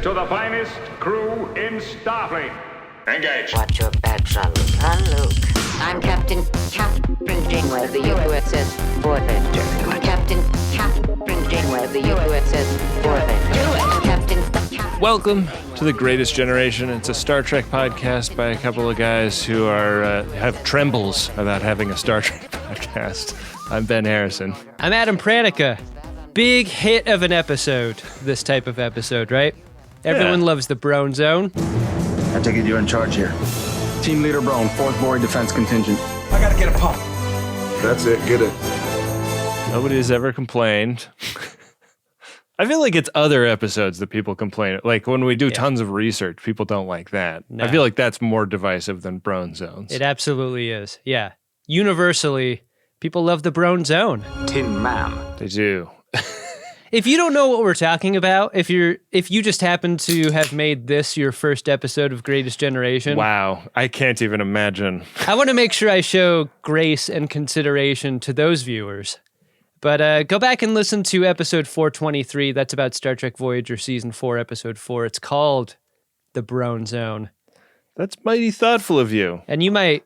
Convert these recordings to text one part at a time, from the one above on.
to the finest crew in Starfleet. Engage. Watch your back, Jean-Luc. Luke. I'm Captain Janeway of the USS Voyager. Captain Janeway of the USS Voyager. Captain. Welcome to The Greatest Generation. It's a Star Trek podcast by a couple of guys who are have trembles about having a Star Trek podcast. I'm Ben Harrison. I'm Adam Pranica. Big hit of an episode, this type of episode, right? Everyone loves the Brone Zone. I take it you're in charge here. Team Leader Brone, 4th Board Defense Contingent. I gotta get a pump. That's it, get it. Nobody's ever complained. I feel like it's other episodes that people complain. Like when we do tons of research, people don't like that. No. I feel like that's more divisive than Brone Zones. It absolutely is, yeah. Universally, people love the Brone Zone. Tin Man. They do. If you don't know what we're talking about, if you just happen to have made this your first episode of Greatest Generation. Wow, I can't even imagine. I want to make sure I show grace and consideration to those viewers. But go back and listen to episode 423. That's about Star Trek Voyager Season 4, Episode 4. It's called The Brone Zone. That's mighty thoughtful of you. And you might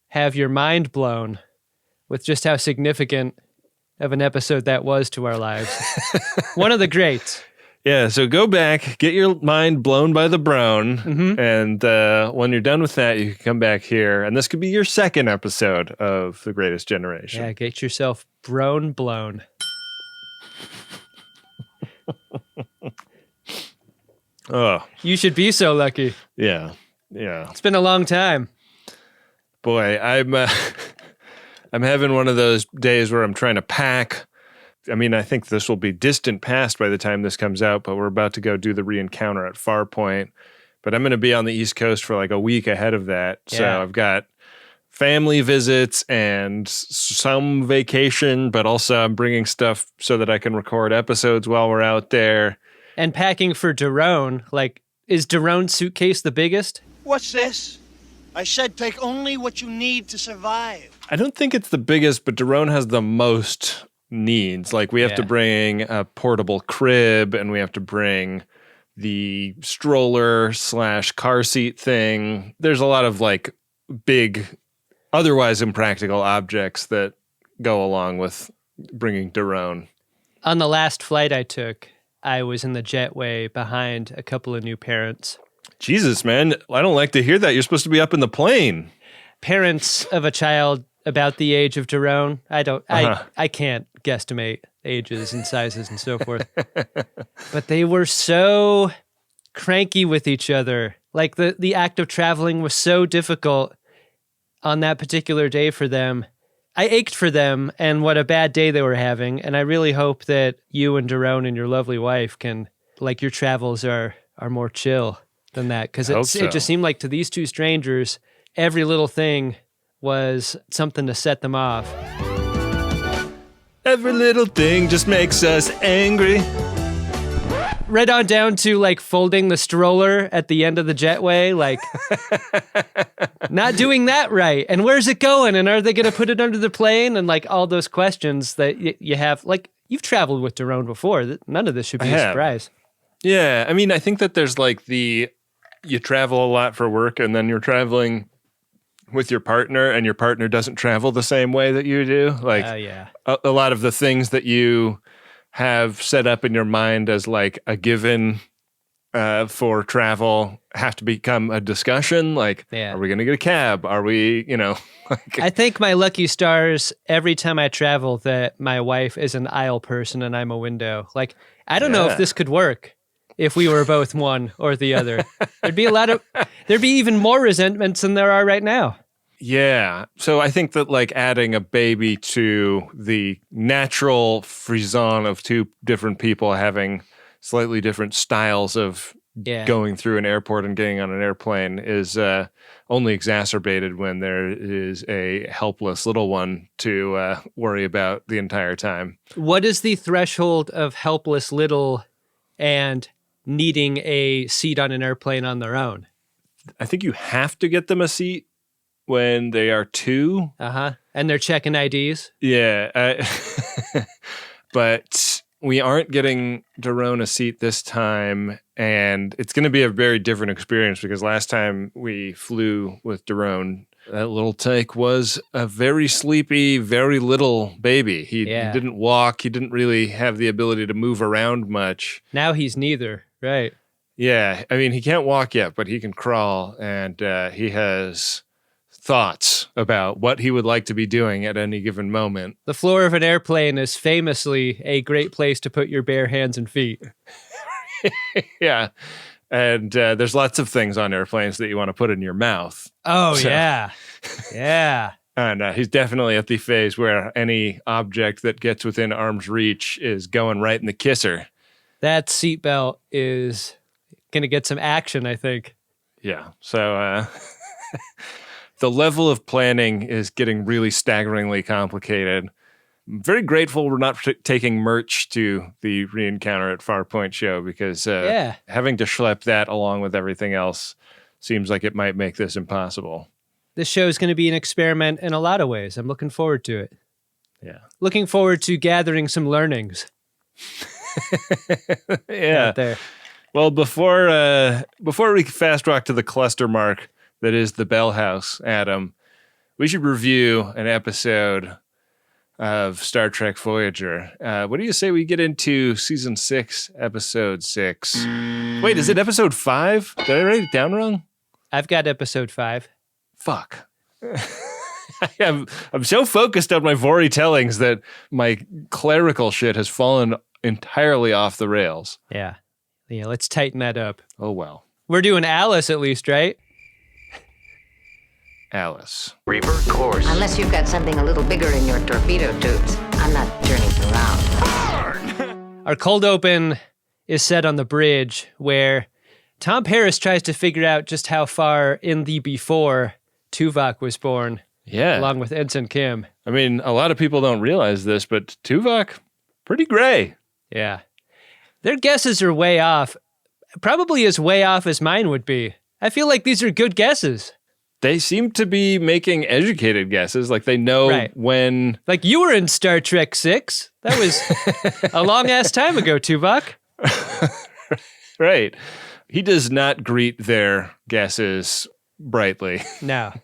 have your mind blown with just how significant of an episode that was to our lives. One of the greats. Yeah, so go back, get your mind blown by the Brone, and when you're done with that, you can come back here, and this could be your second episode of The Greatest Generation. Yeah, get yourself Brone blown. Oh. You should be so lucky. Yeah. It's been a long time. Boy, I'm having one of those days where I'm trying to pack. I mean, I think this will be distant past by the time this comes out, but we're about to go do the re-encounter at Farpoint. But I'm going to be on the East Coast for like a week ahead of that. Yeah. So I've got family visits and some vacation, but also I'm bringing stuff so that I can record episodes while we're out there. And packing for Daron, like, is Daron's suitcase the biggest? What's this? I said take only what you need to survive. I don't think it's the biggest, but Daron has the most needs. Like we have to bring a portable crib, and we have to bring the stroller / car seat thing. There's a lot of like big, otherwise impractical objects that go along with bringing Daron. On the last flight I took, I was in the jetway behind a couple of new parents. Jesus, man. I don't like to hear that. You're supposed to be up in the plane. Parents of a child about the age of Daron. I can't guesstimate ages and sizes and so forth. But they were so cranky with each other. Like the act of traveling was so difficult on that particular day for them. I ached for them and what a bad day they were having. And I really hope that you and Daron and your lovely wife can, like, your travels are more chill than that. Because it just seemed like to these two strangers, every little thing was something to set them off. Every little thing just makes us angry. Right on down to, like, folding the stroller at the end of the jetway, like, not doing that right. And where's it going? And are they going to put it under the plane? And, like, all those questions that you have. Like, you've traveled with Daron before. None of this should be a surprise. Yeah, I mean, I think that there's, like, you travel a lot for work, and then you're traveling with your partner, and your partner doesn't travel the same way that you do. Like, a lot of the things that you have set up in your mind as like a given for travel have to become a discussion. Like, are we going to get a cab? Are we, like, I think my lucky stars every time I travel that my wife is an aisle person and I'm a window. Like, I don't know if this could work if we were both one or the other. There'd be even more resentments than there are right now. Yeah. So I think that like adding a baby to the natural frisson of two different people having slightly different styles of going through an airport and getting on an airplane is only exacerbated when there is a helpless little one to worry about the entire time. What is the threshold of helpless little and needing a seat on an airplane on their own? I think you have to get them a seat when they are 2. And they're checking IDs? Yeah. But we aren't getting Daron a seat this time, and it's going to be a very different experience because last time we flew with Daron, that little tyke was a very sleepy, very little baby. He didn't walk. He didn't really have the ability to move around much. Now he's neither, right? Yeah, I mean, he can't walk yet, but he can crawl, and he has thoughts about what he would like to be doing at any given moment. The floor of an airplane is famously a great place to put your bare hands and feet. Yeah, and there's lots of things on airplanes that you want to put in your mouth. Oh, yeah. Yeah. And he's definitely at the phase where any object that gets within arm's reach is going right in the kisser. That seatbelt is going to get some action, I think. Yeah, so the level of planning is getting really staggeringly complicated. I'm very grateful we're not taking merch to the re-encounter at Farpoint show because having to schlep that along with everything else seems like it might make this impossible. This show is going to be an experiment in a lot of ways. I'm looking forward to it. Yeah. Looking forward to gathering some learnings. Yeah. Out there. Well, before we fast walk to the cluster mark that is the Bell House, Adam, we should review an episode of Star Trek Voyager. What do you say we get into season 6, episode 6? Wait, is it episode 5? Did I write it down wrong? I've got episode 5. Fuck. I'm so focused on my VOY tellings that my clerical shit has fallen entirely off the rails. Yeah. Yeah, let's tighten that up. Oh, well. We're doing Alice at least, right? Alice. Revert course. Unless you've got something a little bigger in your torpedo tubes. I'm not turning around. Our cold open is set on the bridge where Tom Paris tries to figure out just how far in the before Tuvok was born. Yeah. Along with Ensign Kim. I mean, a lot of people don't realize this, but Tuvok, pretty gray. Yeah. Their guesses are way off. Probably as way off as mine would be. I feel like these are good guesses. They seem to be making educated guesses. Like they know when... Like you were in Star Trek 6. That was a long-ass time ago, Tuvok. Right. He does not greet their guesses brightly. No.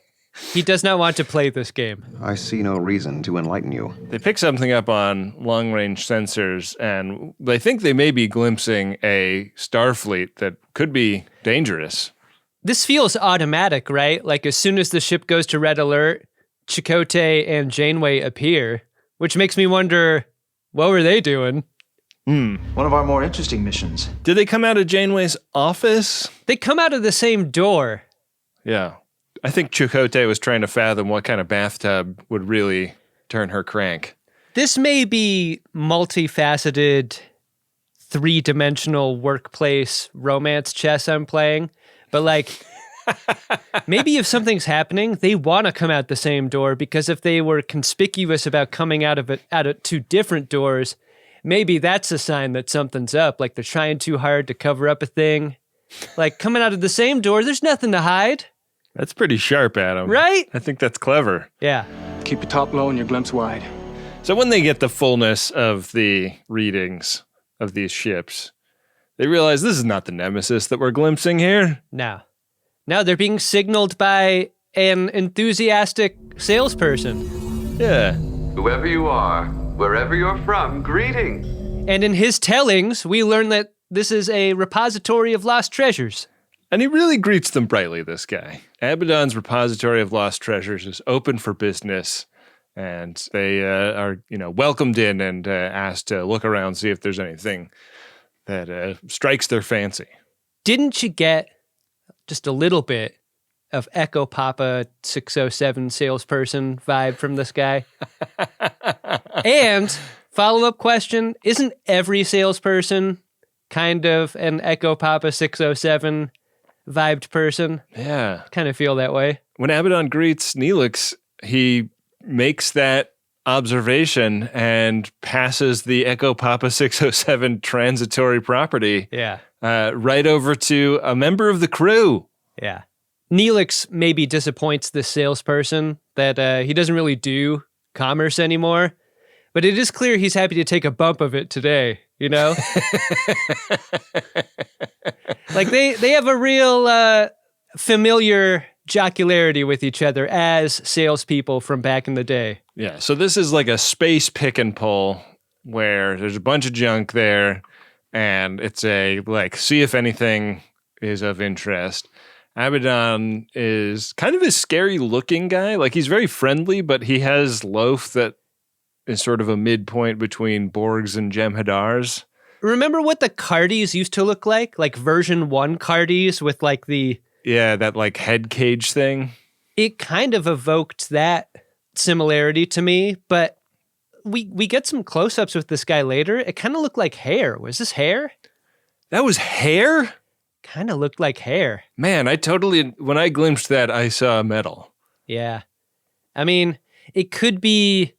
He does not want to play this game. I see no reason to enlighten you. They pick something up on long-range sensors, and they think they may be glimpsing a Starfleet that could be dangerous. This feels automatic, right? Like as soon as the ship goes to red alert, Chakotay and Janeway appear, which makes me wonder, what were they doing? One of our more interesting missions. Did they come out of Janeway's office? They come out of the same door. Yeah. I think Chakotay was trying to fathom what kind of bathtub would really turn her crank. This may be multifaceted, three-dimensional workplace romance chess I'm playing, but like, maybe if something's happening, they want to come out the same door because if they were conspicuous about coming out of two different doors, maybe that's a sign that something's up. Like they're trying too hard to cover up a thing. Like coming out of the same door, there's nothing to hide. That's pretty sharp, Adam. Right? I think that's clever. Yeah. Keep your top low and your glimpse wide. So when they get the fullness of the readings of these ships, they realize this is not the Nemesis that we're glimpsing here. No, they're being signaled by an enthusiastic salesperson. Yeah. Whoever you are, wherever you're from, greeting. And in his tellings, we learn that this is a repository of lost treasures. And he really greets them brightly, this guy. Abaddon's repository of lost treasures is open for business, and they are, welcomed in and asked to look around, see if there's anything that strikes their fancy. Didn't you get just a little bit of Echo Papa 607 salesperson vibe from this guy? And follow-up question, isn't every salesperson kind of an Echo Papa 607 vibed person? Yeah. Kind of feel that way. When Abaddon greets Neelix, he makes that observation and passes the Echo Papa 607 transitory property right over to a member of the crew. Yeah. Neelix maybe disappoints this salesperson that he doesn't really do commerce anymore, but it is clear he's happy to take a bump of it today. you know? Like they have a real familiar jocularity with each other as salespeople from back in the day. Yeah, so this is like a space pick and pull where there's a bunch of junk there, and it's a, like, see if anything is of interest. Abaddon is kind of a scary-looking guy. Like, he's very friendly, but he has loaf that is sort of a midpoint between Borgs and Jem'Hadars. Remember what the Cardies used to look like? Like version 1 Cardies with, like, the... Yeah, that, like, head cage thing. It kind of evoked that similarity to me, but we get some close-ups with this guy later. It kind of looked like hair. Was this hair? That was hair? Kind of looked like hair. Man, when I glimpsed that, I saw metal. Yeah. I mean, it could be,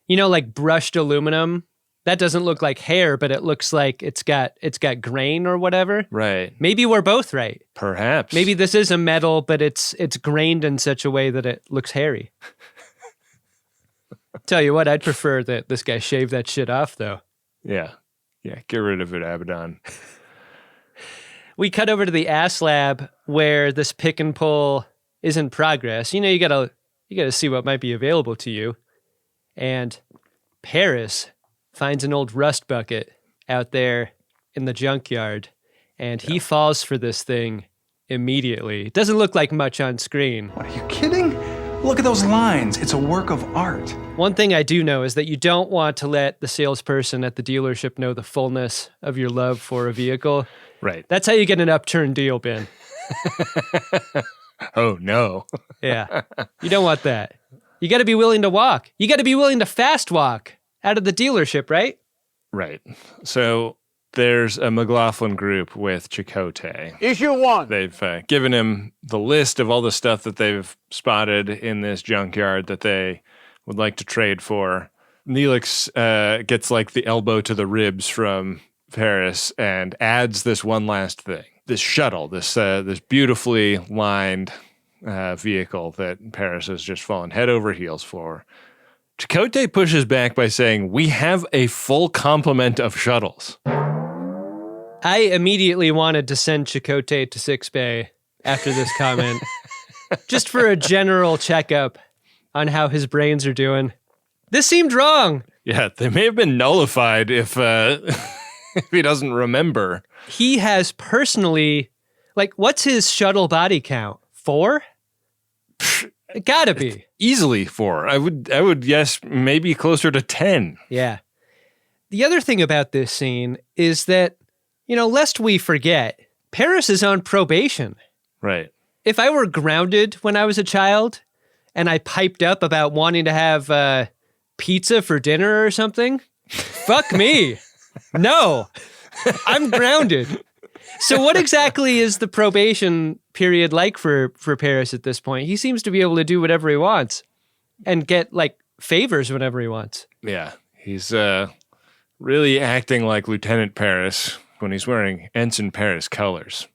like brushed aluminum. That doesn't look like hair, but it looks like it's got grain or whatever. Right. Maybe we're both right. Perhaps. Maybe this is a metal, but it's grained in such a way that it looks hairy. Tell you what, I'd prefer that this guy shave that shit off, though. Yeah. Yeah, get rid of it, Abaddon. We cut over to the ass lab where this pick and pull is in progress. You gotta see what might be available to you. And Paris finds an old rust bucket out there in the junkyard, and he falls for this thing immediately. It doesn't look like much on screen. What, are you kidding? Look at those lines. It's a work of art. One thing I do know is that you don't want to let the salesperson at the dealership know the fullness of your love for a vehicle. Right. That's how you get an upturned deal, Ben. Oh, no. Yeah. You don't want that. You got to be willing to walk. You got to be willing to fast walk out of the dealership, right? Right. So there's a McLaughlin group with Chakotay. Issue 1. They've given him the list of all the stuff that they've spotted in this junkyard that they would like to trade for. Neelix gets like the elbow to the ribs from Paris and adds this one last thing. This shuttle, this beautifully lined vehicle that Paris has just fallen head over heels for. Chakotay pushes back by saying, "We have a full complement of shuttles." I immediately wanted to send Chakotay to 6 Bay after this comment, just for a general checkup on how his brains are doing. This seemed wrong. Yeah, they may have been nullified if if he doesn't remember. He has personally, what's his shuttle body count? 4? It gotta be. Easily 4. I would guess maybe closer to 10. Yeah. The other thing about this scene is that, lest we forget, Paris is on probation. Right. If I were grounded when I was a child and I piped up about wanting to have pizza for dinner or something, fuck me. No, I'm grounded. So what exactly is the probation period like for Paris at this point? He seems to be able to do whatever he wants and get favors whenever he wants. Yeah, he's really acting like Lieutenant Paris when he's wearing Ensign Paris colors.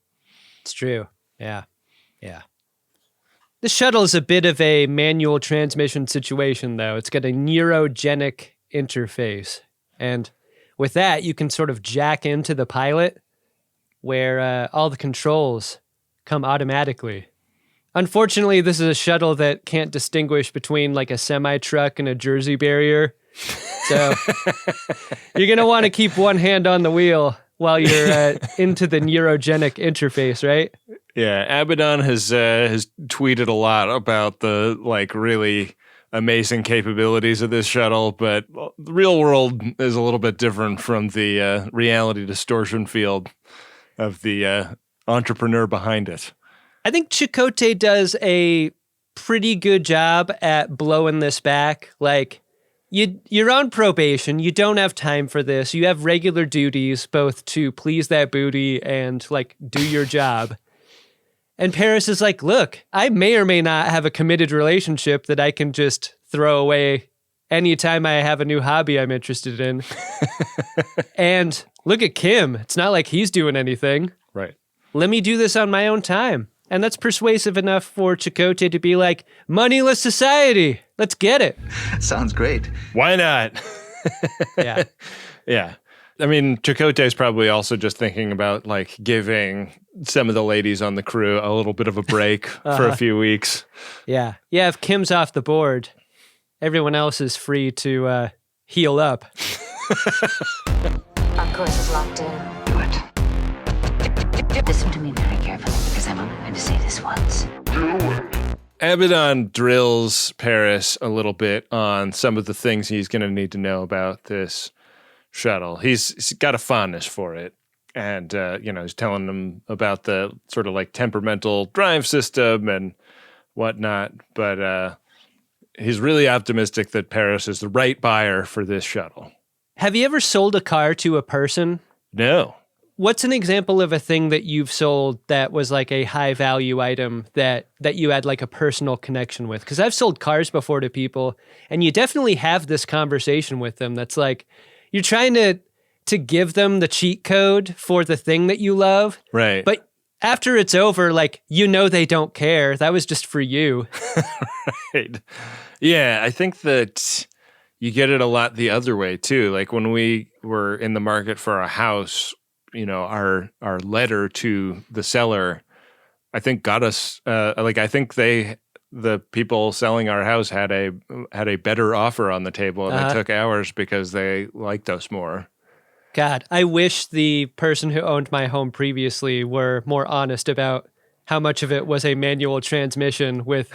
It's true. Yeah. Yeah. The shuttle is a bit of a manual transmission situation, though. It's got a neurogenic interface. And with that, you can sort of jack into the pilot where all the controls come automatically. Unfortunately, this is a shuttle that can't distinguish between a semi-truck and a Jersey barrier. So you're going to want to keep one hand on the wheel while you're into the neurogenic interface, right? Yeah, Abaddon has tweeted a lot about the really amazing capabilities of this shuttle, but the real world is a little bit different from the reality distortion field of the entrepreneur behind it. I think Chakotay does a pretty good job at blowing this back. You're on probation. You don't have time for this. You have regular duties, both to please that booty and do your job. And Paris is like, look, I may or may not have a committed relationship that I can just throw away anytime I have a new hobby I'm interested in. And look at Kim. It's not like he's doing anything. Right. Let me do this on my own time. And that's persuasive enough for Chakotay to be like, moneyless society. Let's get it. Sounds great. Why not? Yeah. Yeah. I mean, Chakotay is probably also just thinking about like giving some of the ladies on the crew a little bit of a break for a few weeks. Yeah. Yeah, if Kim's off the board, everyone else is free to heal up. Our course is locked in. Good. Listen to me very carefully, because I'm only going to say this once. Abaddon drills Paris a little bit on some of the things he's going to need to know about this shuttle. He's got a fondness for it. And, he's telling them about the sort of like temperamental drive system and whatnot. But he's really optimistic that Paris is the right buyer for this shuttle. Have you ever sold a car to a person? No. What's an example of a thing that you've sold that was like a high value item that you had like a personal connection with? Because I've sold cars before to people, and you definitely have this conversation with them that's like, you're trying to give them the cheat code for the thing that you love. Right. But after it's over, like, they don't care. That was just for you. Right. Yeah, I think that you get it a lot the other way too. Like when we were in the market for a house, our letter to the seller, I think got us. I think the people selling our house had a better offer on the table, and they took ours because they liked us more. God, I wish the person who owned my home previously were more honest about how much of it was a manual transmission with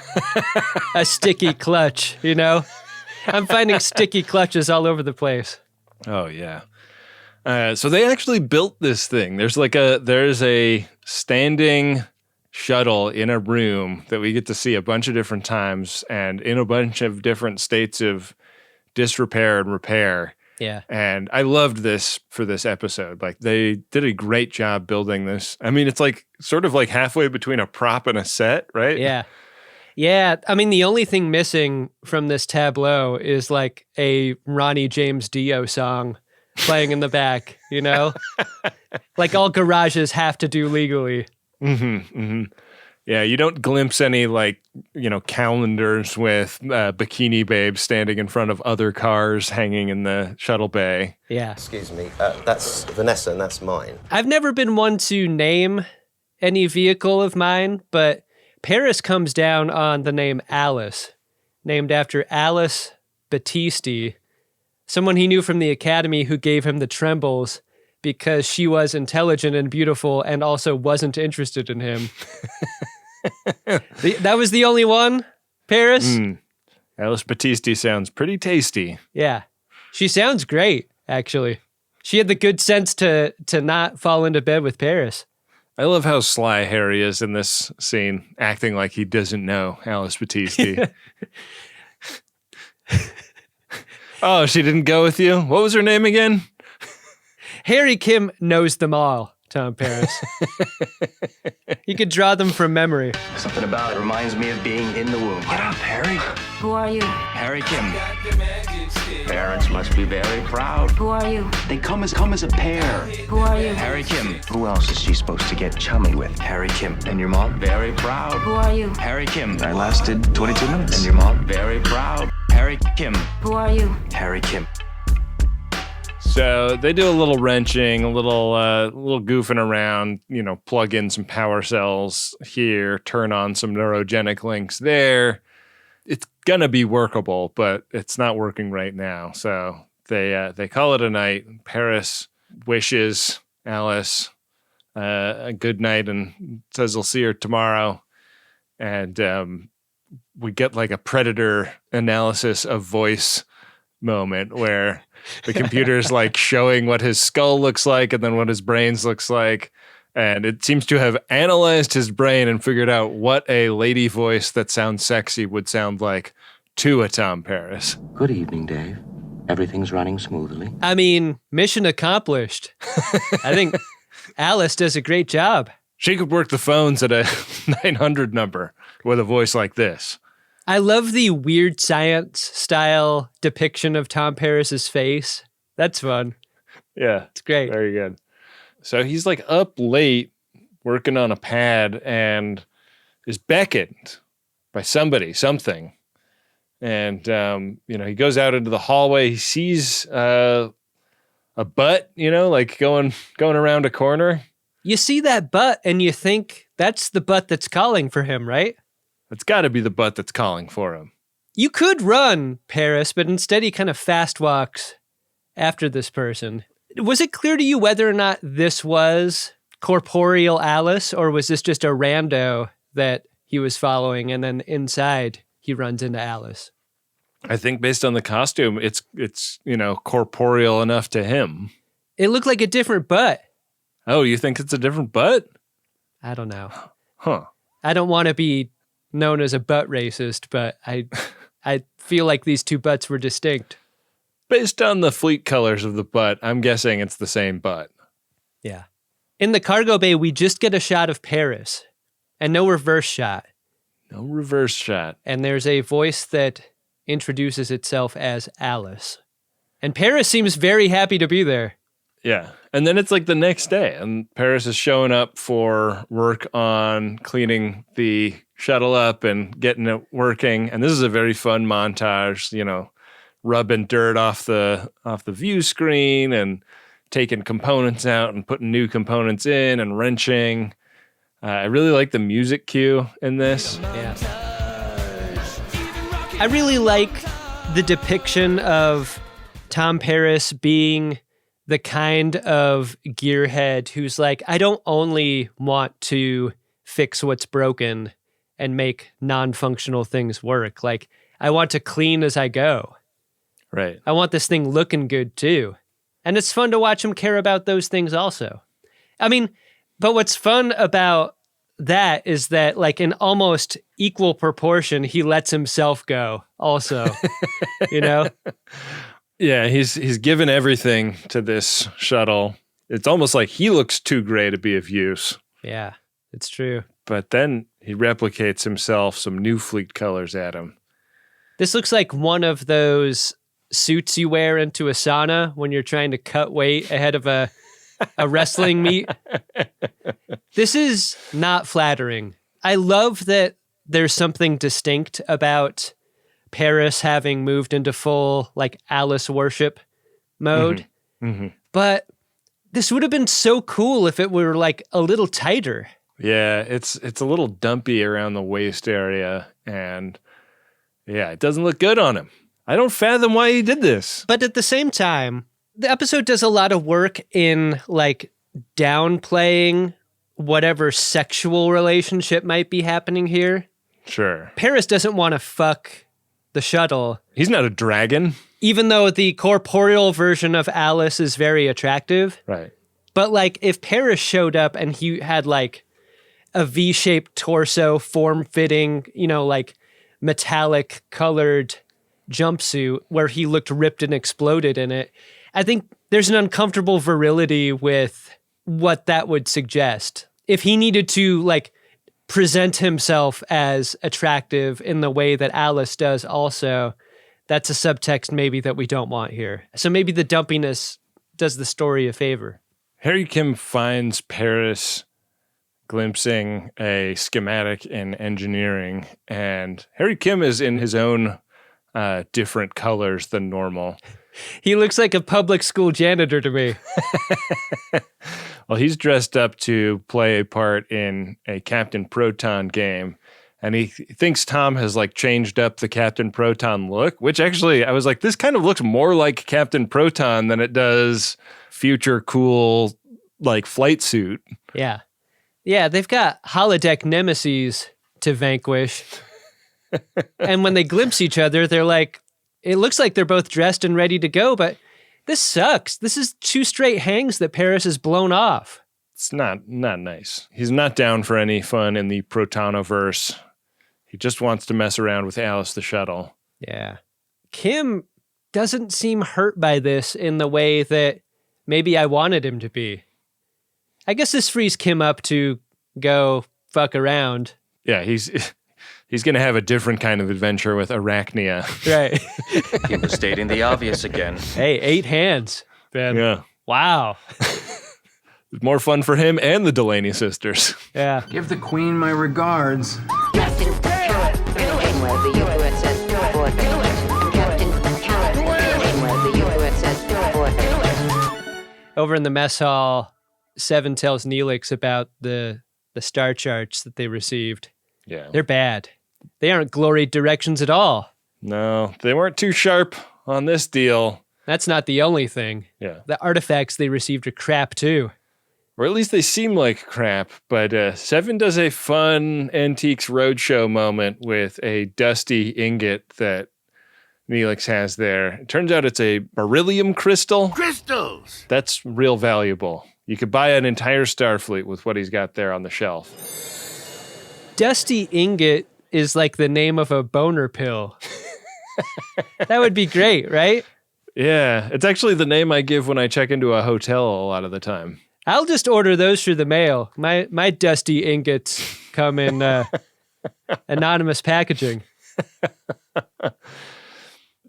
a sticky clutch. I'm finding sticky clutches all over the place. Oh yeah. So they actually built this thing. There's a standing shuttle in a room that we get to see a bunch of different times and in a bunch of different states of disrepair and repair. Yeah. And I loved this for this episode. Like they did a great job building this. I mean, it's like sort of like halfway between a prop and a set, right? Yeah. Yeah. I mean, the only thing missing from this tableau is like a Ronnie James Dio song playing in the back, like all garages have to do legally. Mm-hmm, mm-hmm. Yeah, you don't glimpse any calendars with bikini babes standing in front of other cars hanging in the shuttle bay. Yeah. Excuse me, that's Vanessa and that's mine. I've never been one to name any vehicle of mine, but Paris comes down on the name Alice, named after Alice Battisti, someone he knew from the academy who gave him the trembles because she was intelligent and beautiful and also wasn't interested in him. That was the only one, Paris? Alice Battisti sounds pretty tasty. Yeah. She sounds great, actually. She had the good sense to not fall into bed with Paris. I love how sly Harry is in this scene, acting like he doesn't know Alice Battisti. Oh, she didn't go with you? What was her name again? Harry Kim knows them all, Tom Paris. He could draw them from memory. Something about it reminds me of being in the womb. Get up, Harry. Who are you? Harry Kim. Parents must be very proud. Who are you? They come as a pair. Who are you? Harry Kim. Who else is she supposed to get chummy with? Harry Kim. And your mom? Very proud. Who are you? Harry Kim. I lasted 22 minutes. And your mom? Very proud. Harry Kim. Who are you? Harry Kim. So they do a little wrenching, a little goofing around, plug in some power cells here, turn on some neurogenic links there. It's gonna be workable, but it's not working right now. So they call it a night. Paris wishes Alice a good night and says he'll see her tomorrow. And we get like a Predator analysis of voice moment where the computer's like showing what his skull looks like and then what his brains looks like. And it seems to have analyzed his brain and figured out what a lady voice that sounds sexy would sound like to a Tom Paris. Good evening, Dave. Everything's running smoothly. I mean, mission accomplished. I think Alice does a great job. She could work the phones at a 900 number with a voice like this. I love the weird science style depiction of Tom Paris's face. That's fun. Yeah. It's great. Very good. So he's like up late working on a pad and is beckoned by something. And, he goes out into the hallway. He sees a a butt, like going around a corner. You see that butt and you think that's the butt that's calling for him, right? It's got to be the butt that's calling for him. You could run, Paris, but instead he kind of fast walks after this person. Was it clear to you whether or not this was corporeal Alice, or was this just a rando that he was following and then inside he runs into Alice? I think based on the costume, it's corporeal enough to him. It looked like a different butt. Oh, you think it's a different butt? I don't know. Huh. I don't want to be known as a butt racist, but I feel like these two butts were distinct. Based on the fleet colors of the butt, I'm guessing it's the same butt. Yeah. In the cargo bay, we just get a shot of Paris and no reverse shot. No reverse shot. And there's a voice that introduces itself as Alice. And Paris seems very happy to be there. Yeah. And then it's like the next day, and Paris is showing up for work on cleaning the shuttle up and getting it working. And this is a very fun montage, rubbing dirt off the view screen and taking components out and putting new components in and wrenching. I really like the music cue in this. Yeah. I really like the depiction of Tom Paris being the kind of gearhead who's like, I don't only want to fix what's broken and make non-functional things work. Like, I want to clean as I go. Right. I want this thing looking good too. And it's fun to watch him care about those things also. I mean, but what's fun about that is that, like, in almost equal proportion, he lets himself go also, Yeah, he's given everything to this shuttle. It's almost like he looks too gray to be of use. Yeah, it's true. But then he replicates himself some new fleet colors at him. This looks like one of those suits you wear into a sauna when you're trying to cut weight ahead of a wrestling meet. This is not flattering. I love that there's something distinct about Paris having moved into full, like, Alice worship mode. Mm-hmm. Mm-hmm. But this would have been so cool if it were, like, a little tighter. Yeah, it's a little dumpy around the waist area, and yeah, it doesn't look good on him. I don't fathom why he did this. But at the same time, the episode does a lot of work in, like, downplaying whatever sexual relationship might be happening here. Sure. Paris doesn't want to fuck the shuttle. He's not a dragon. Even though the corporeal version of Alice is very attractive. Right. But, like, if Paris showed up and he had, like, a V-shaped torso, form-fitting, like, metallic colored jumpsuit where he looked ripped and exploded in it, I think there's an uncomfortable virility with what that would suggest. If he needed to, like, present himself as attractive in the way that Alice does also, that's a subtext maybe that we don't want here. So maybe the dumpiness does the story a favor. Harry Kim finds Paris glimpsing a schematic in engineering, and Harry Kim is in his own different colors than normal. He looks like a public school janitor to me. Well, he's dressed up to play a part in a Captain Proton game, and he thinks Tom has, like, changed up the Captain Proton look, which actually I was like, this kind of looks more like Captain Proton than it does future cool, like, flight suit. Yeah. Yeah, they've got holodeck nemesis to vanquish. And when they glimpse each other, they're like, it looks like they're both dressed and ready to go, but this sucks. This is 2 straight hangs that Paris has blown off. It's not nice. He's not down for any fun in the Protonoverse. He just wants to mess around with Alice the shuttle. Yeah. Kim doesn't seem hurt by this in the way that maybe I wanted him to be. I guess this frees Kim up to go fuck around. Yeah, he's going to have a different kind of adventure with Arachnia. Right. He was stating the obvious again. Hey, 8 hands, Ben. Yeah. Wow. More fun for him and the Delaney sisters. Yeah. Give the queen my regards. Captain Janeway, the USS Voyager. Captain Janeway, the USS Voyager. over in the mess hall, Seven tells Neelix about the star charts that they received. Yeah. They're bad. They aren't glory directions at all. No, they weren't too sharp on this deal. That's not the only thing. Yeah. The artifacts they received are crap, too. Or at least they seem like crap. But Seven does a fun Antiques Roadshow moment with a dusty ingot that Neelix has there. It turns out it's a beryllium crystal. Crystals! That's real valuable. You could buy an entire Starfleet with what he's got there on the shelf. Dusty ingot is like the name of a boner pill. That would be great, right? Yeah, it's actually the name I give when I check into a hotel a lot of the time. I'll just order those through the mail. My dusty ingots come in anonymous packaging.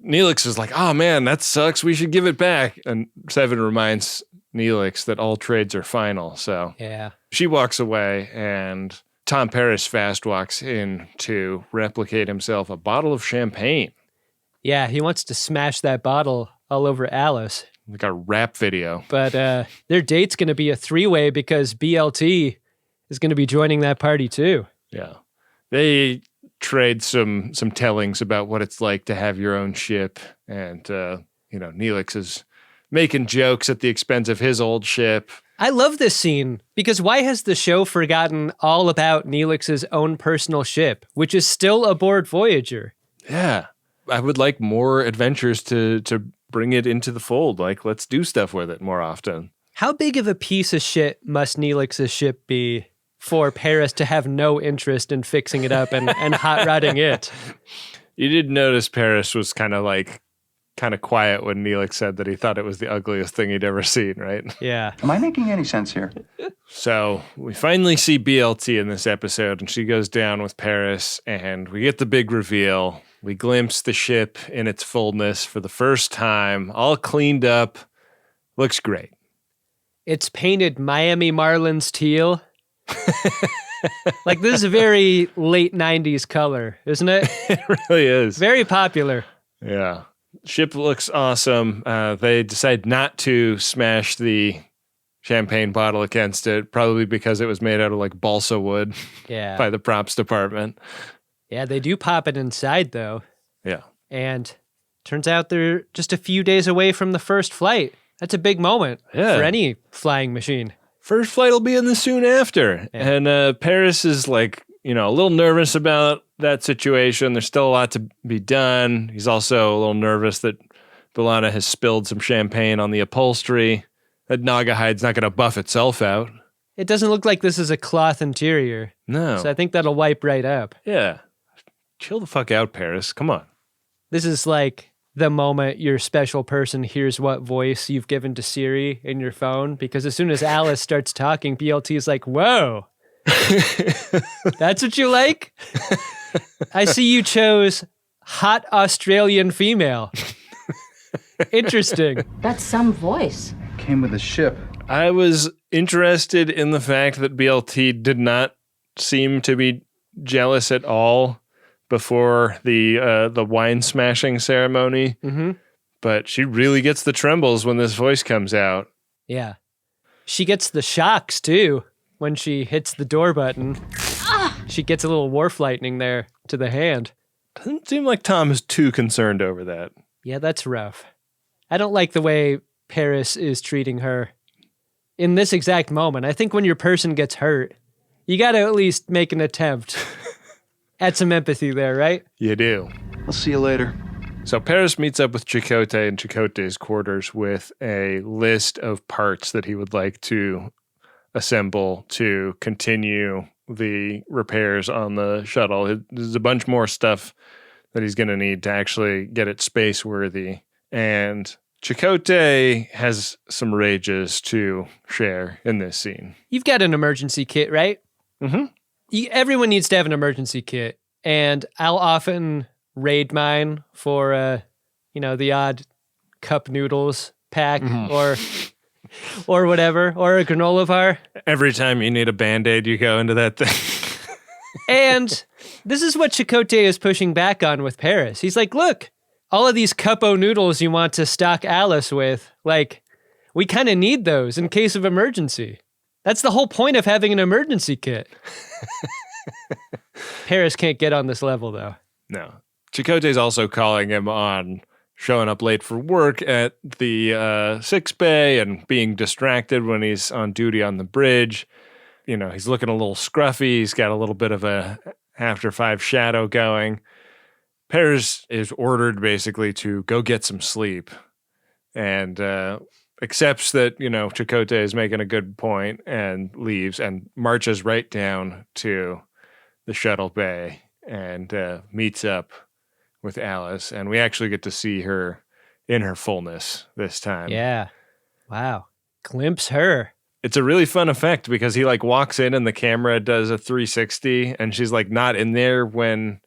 Neelix is like, oh man, that sucks. We should give it back. And Seven reminds Neelix that all trades are final. So yeah, she walks away, and Tom Paris fast walks in to replicate himself a bottle of champagne. Yeah, he wants to smash that bottle all over Alice. Like a rap video. But their date's going to be a three-way because BLT is going to be joining that party too. Yeah. They trade some tellings about what it's like to have your own ship. And, Neelix is making jokes at the expense of his old ship. I love this scene because why has the show forgotten all about Neelix's own personal ship, which is still aboard Voyager? Yeah. I would like more adventures to bring it into the fold. Like, let's do stuff with it more often. How big of a piece of shit must Neelix's ship be for Paris to have no interest in fixing it up and hot rodding it? You did notice Paris was kind of quiet when Neelix said that he thought it was the ugliest thing he'd ever seen, right? Yeah. Am I making any sense here? So we finally see BLT in this episode, and she goes down with Paris, and we get the big reveal. We glimpse the ship in its fullness for the first time, all cleaned up. Looks great. It's painted Miami Marlins teal. Like, this is a very late 90s color, isn't it? It really is. Very popular. Yeah. Ship looks awesome. They decide not to smash the champagne bottle against it, probably because it was made out of like balsa wood by the props department. Yeah, they do pop it inside, though. Yeah. And turns out they're just a few days away from the first flight. That's a big moment for any flying machine. First flight will be in the soon after. Yeah. And Paris is like, a little nervous about that situation. There's still a lot to be done. He's also a little nervous that B'Elanna has spilled some champagne on the upholstery. That Naga hide's not going to buff itself out. It doesn't look like this is a cloth interior. No. So I think that'll wipe right up. Yeah. Chill the fuck out, Paris. Come on. This is like the moment your special person hears what voice you've given to Siri in your phone, because as soon as Alice starts talking, BLT is like, whoa, that's what you like? I see you chose hot Australian female. Interesting. That's some voice. Came with a ship. I was interested in the fact that BLT did not seem to be jealous at all before the wine smashing ceremony. Mm-hmm. But she really gets the trembles when this voice comes out. Yeah. She gets the shocks, too, when she hits the door button. She gets a little wharf lightning there to the hand. Doesn't seem like Tom is too concerned over that. Yeah, that's rough. I don't like the way Paris is treating her in this exact moment. I think when your person gets hurt, you got to at least make an attempt at some empathy there, right? You do. I'll see you later. So Paris meets up with Chakotay in Chakotay's quarters with a list of parts that he would like to assemble to continue the repairs on the shuttle. There's a bunch more stuff that he's going to need to actually get it space worthy. And Chakotay has some rages to share in this scene. You've got an emergency kit, right? Mm-hmm. Everyone needs to have an emergency kit. And I'll often raid mine for, the odd cup noodles pack or whatever, or a granola bar. Every time you need a Band-Aid, you go into that thing. And this is what Chakotay is pushing back on with Paris. He's like, look, all of these cup-o noodles you want to stock Alice with, like, we kind of need those in case of emergency. That's the whole point of having an emergency kit. Paris can't get on this level, though. No. Chakotay's also calling him on showing up late for work at the six bay and being distracted when he's on duty on the bridge. You know, he's looking a little scruffy. He's got a little bit of a after five shadow going. Paris is ordered basically to go get some sleep and accepts that, you know, Chakotay is making a good point and leaves and marches right down to the shuttle bay and meets up with Alice. And we actually get to see her in her fullness this time. Yeah. Wow. Glimpse her. It's a really fun effect because he like walks in and the camera does a 360 and she's like not in there when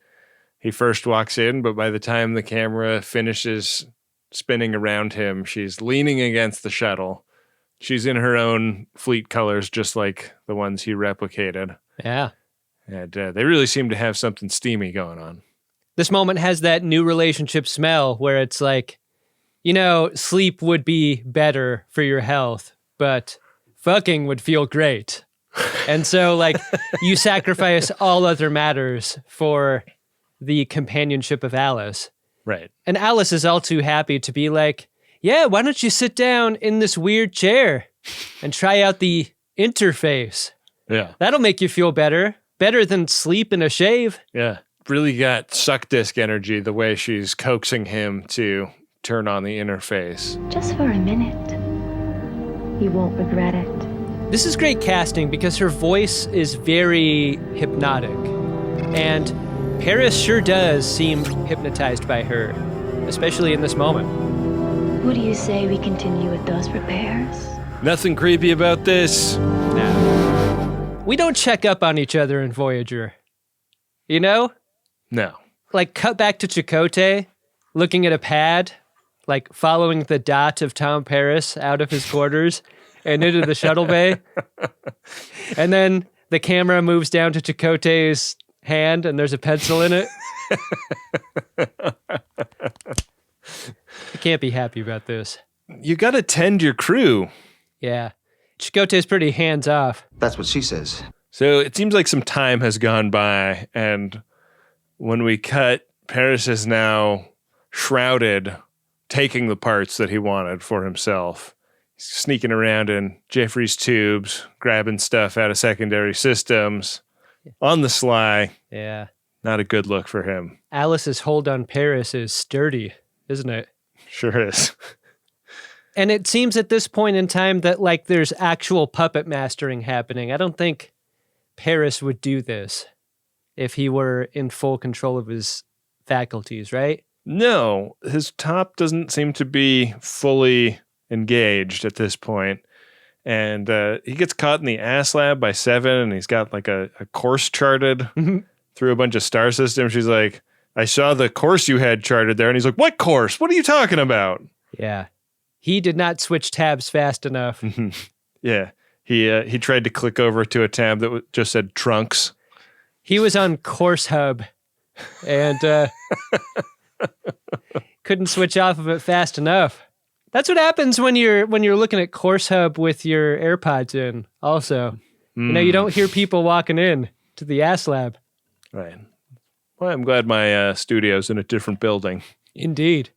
he first walks in, but by the time the camera finishes spinning around him, she's leaning against the shuttle. She's in her own fleet colors, just like the ones he replicated. Yeah. And they really seem to have something steamy going on. This moment has that new relationship smell where it's like, you know, sleep would be better for your health, but fucking would feel great. And so, like, you sacrifice all other matters for the companionship of Alice. Right. And Alice is all too happy to be like, yeah, why don't you sit down in this weird chair and try out the interface? Yeah. That'll make you feel better. Better than sleep and a shave. Yeah. Really got suck disc energy the way she's coaxing him to turn on the interface. Just for a minute. You won't regret it. This is great casting because her voice is very hypnotic. And Paris sure does seem hypnotized by her, especially in this moment. What do you say we continue with those repairs? Nothing creepy about this. No. We don't check up on each other in Voyager. You know? No. Like, cut back to Chakotay, looking at a pad, like following the dot of Tom Paris out of his quarters and into the shuttle bay. And then the camera moves down to Chakotay's hand and there's a pencil in it. I can't be happy about this. You gotta tend your crew. Yeah. Chakotay's pretty hands off. That's what she says. So it seems like some time has gone by, and when we cut, Paris is now shrouded, taking the parts that he wanted for himself. He's sneaking around in Jeffrey's tubes, grabbing stuff out of secondary systems. On the sly. Yeah. Not a good look for him. Alice's hold on Paris is sturdy, isn't it? Sure is. And it seems at this point in time that, like, there's actual puppet mastering happening. I don't think Paris would do this if he were in full control of his faculties, right? No, his top doesn't seem to be fully engaged at this point. And he gets caught in the ass lab by Seven, and he's got like a course charted through a bunch of star systems. She's like, I saw the course you had charted there. And he's like, what course? What are you talking about? Yeah. He did not switch tabs fast enough. Yeah. He tried to click over to a tab that just said trunks. He was on Course Hub and couldn't switch off of it fast enough. That's what happens when you're looking at Course Hub with your AirPods in. Also, you know, you don't hear people walking in to the ass lab. Right. Well, I'm glad my studio's in a different building. Indeed.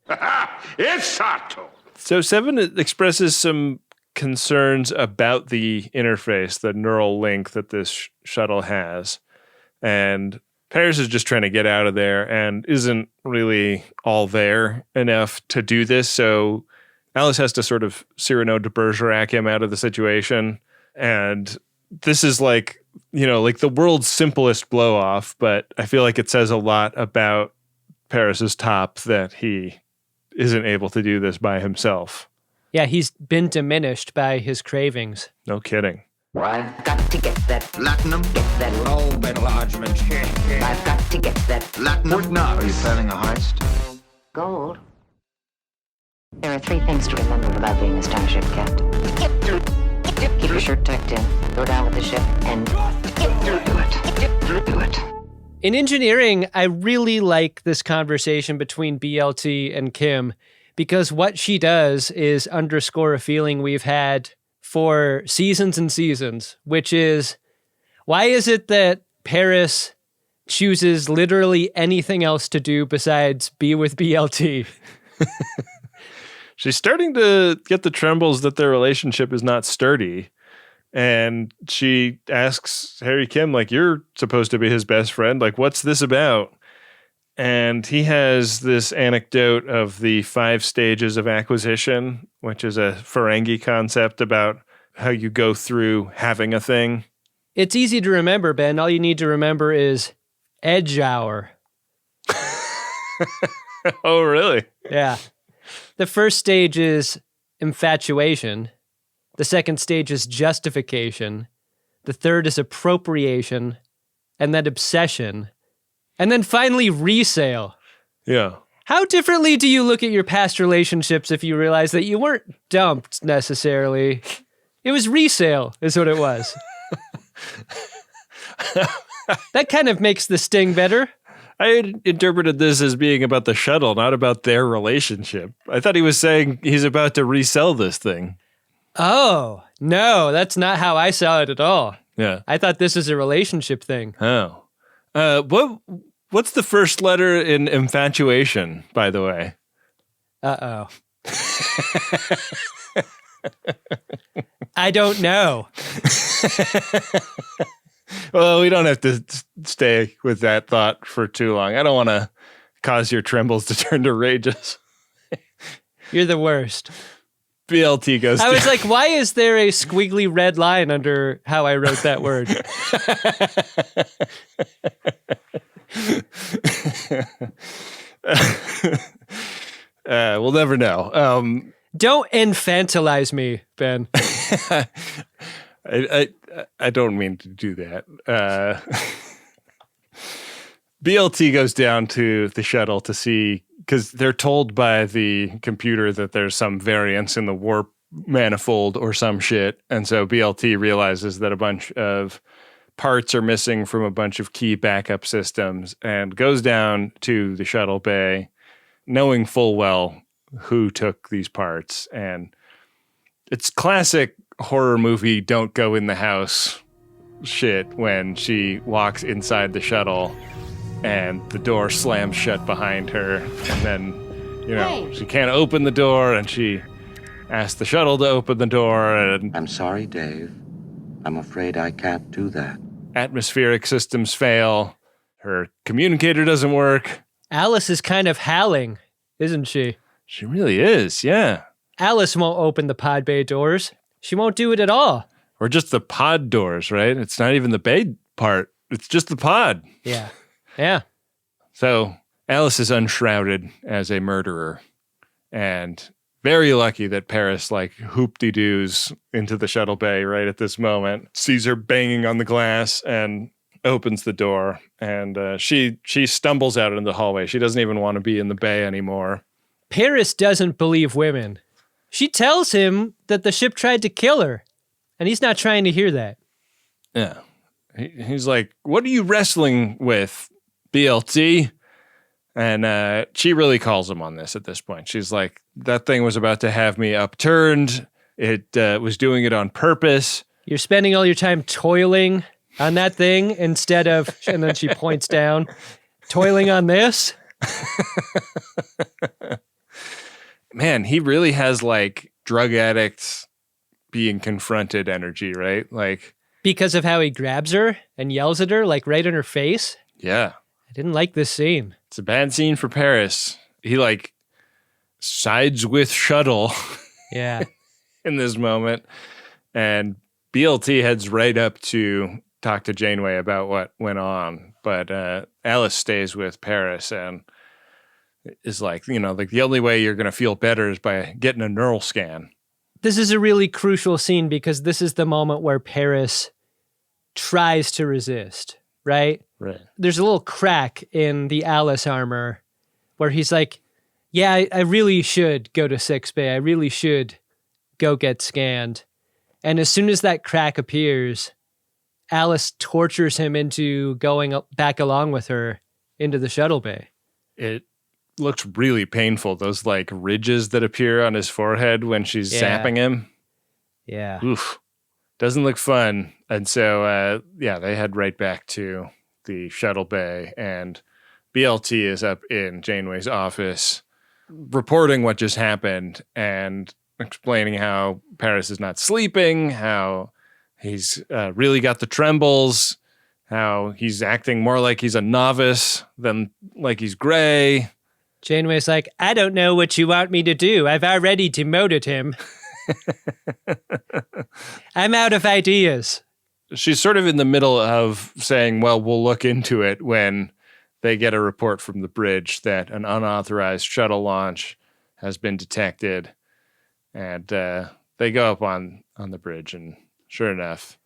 It's Sato. So Seven expresses some concerns about the interface, the neural link that this shuttle has, and Paris is just trying to get out of there and isn't really all there enough to do this. So Alice has to sort of Cyrano de Bergerac him out of the situation. And this is like, you know, like the world's simplest blow off, but I feel like it says a lot about Paris's top that he isn't able to do this by himself. Yeah, he's been diminished by his cravings. No kidding. I've got to get that Platinum. Get that Lobe enlargement. I've got to get that Platinum. Fort Knox. Are you planning a heist? gold. There are 3 things to remember about being a starship captain. Keep your shirt tucked in, go down with the ship, and do it. In engineering, I really like this conversation between BLT and Kim because what she does is underscore a feeling we've had for seasons and seasons, which is, why is it that Paris chooses literally anything else to do besides be with BLT? She's starting to get the trembles that their relationship is not sturdy. And she asks Harry Kim, like, you're supposed to be his best friend. Like, what's this about? And he has this anecdote of the 5 stages of acquisition, which is a Ferengi concept about how you go through having a thing. It's easy to remember, Ben. All you need to remember is Edge Hour. Oh, really? Yeah. The first stage is infatuation. The second stage is justification. The third is appropriation. And then obsession. And then finally, resale. Yeah. How differently do you look at your past relationships if you realize that you weren't dumped necessarily? It was resale, is what it was. That kind of makes the sting better. I interpreted this as being about the shuttle, not about their relationship. I thought he was saying he's about to resell this thing. Oh, no, that's not how I saw it at all. Yeah. I thought this is a relationship thing. Oh. What's the first letter in infatuation, by the way? Uh-oh. I don't know. Well, we don't have to stay with that thought for too long. I don't want to cause your trembles to turn to rages. You're the worst. BLT goes I was like, why is there a squiggly red line under how I wrote that word? We'll never know. Don't infantilize me, Ben. I don't mean to do that. BLT goes down to the shuttle to see, because they're told by the computer that there's some variance in the warp manifold or some shit. And so BLT realizes that a bunch of parts are missing from a bunch of key backup systems and goes down to the shuttle bay, knowing full well who took these parts. And it's classic horror movie don't go in the house shit when she walks inside the shuttle and the door slams shut behind her, and then she can't open the door, and she asks the shuttle to open the door, and I'm sorry, Dave. I'm afraid I can't do that. Atmospheric systems fail. Her communicator doesn't work. Alice is kind of howling, isn't she? She really is, yeah. Alice won't open the pod bay doors. She won't do it at all. Or just the pod doors, right? It's not even the bay part. It's just the pod. Yeah. Yeah. So Alice is unshrouded as a murderer, and very lucky that Paris hoop-de-doos into the shuttle bay right at this moment, sees her banging on the glass and opens the door, and she stumbles out into the hallway. She doesn't even want to be in the bay anymore. Paris doesn't believe women. She tells him that the ship tried to kill her, and he's not trying to hear that. Yeah. He's like, what are you wrestling with, BLT? And she really calls him on this at this point. She's like, that thing was about to have me upturned. It was doing it on purpose. You're spending all your time toiling on that thing instead of, and then she points down, toiling on this? Man, he really has drug addicts being confronted energy, right? Because of how he grabs her and yells at her, right in her face? Yeah. I didn't like this scene. It's a bad scene for Paris. He sides with Shuttle. Yeah. In this moment. And BLT heads right up to talk to Janeway about what went on. But Alice stays with Paris and is the only way you're going to feel better is by getting a neural scan. This is a really crucial scene because this is the moment where Paris tries to resist, right? Right. There's a little crack in the Alice armor where he's like, yeah, I really should go to 6 Bay. I really should go get scanned. And as soon as that crack appears, Alice tortures him into going back along with her into the shuttle bay. It looks really painful. Those like ridges that appear on his forehead when she's zapping him. Yeah. Oof. Doesn't look fun. And so, they head right back to the shuttle bay, and BLT is up in Janeway's office reporting what just happened and explaining how Paris is not sleeping, how he's really got the trembles, how he's acting more like he's a novice than like he's gray. Janeway's like, I don't know what you want me to do. I've already demoted him. I'm out of ideas. She's sort of in the middle of saying, well, we'll look into it when they get a report from the bridge that an unauthorized shuttle launch has been detected. And they go up on the bridge, and sure enough,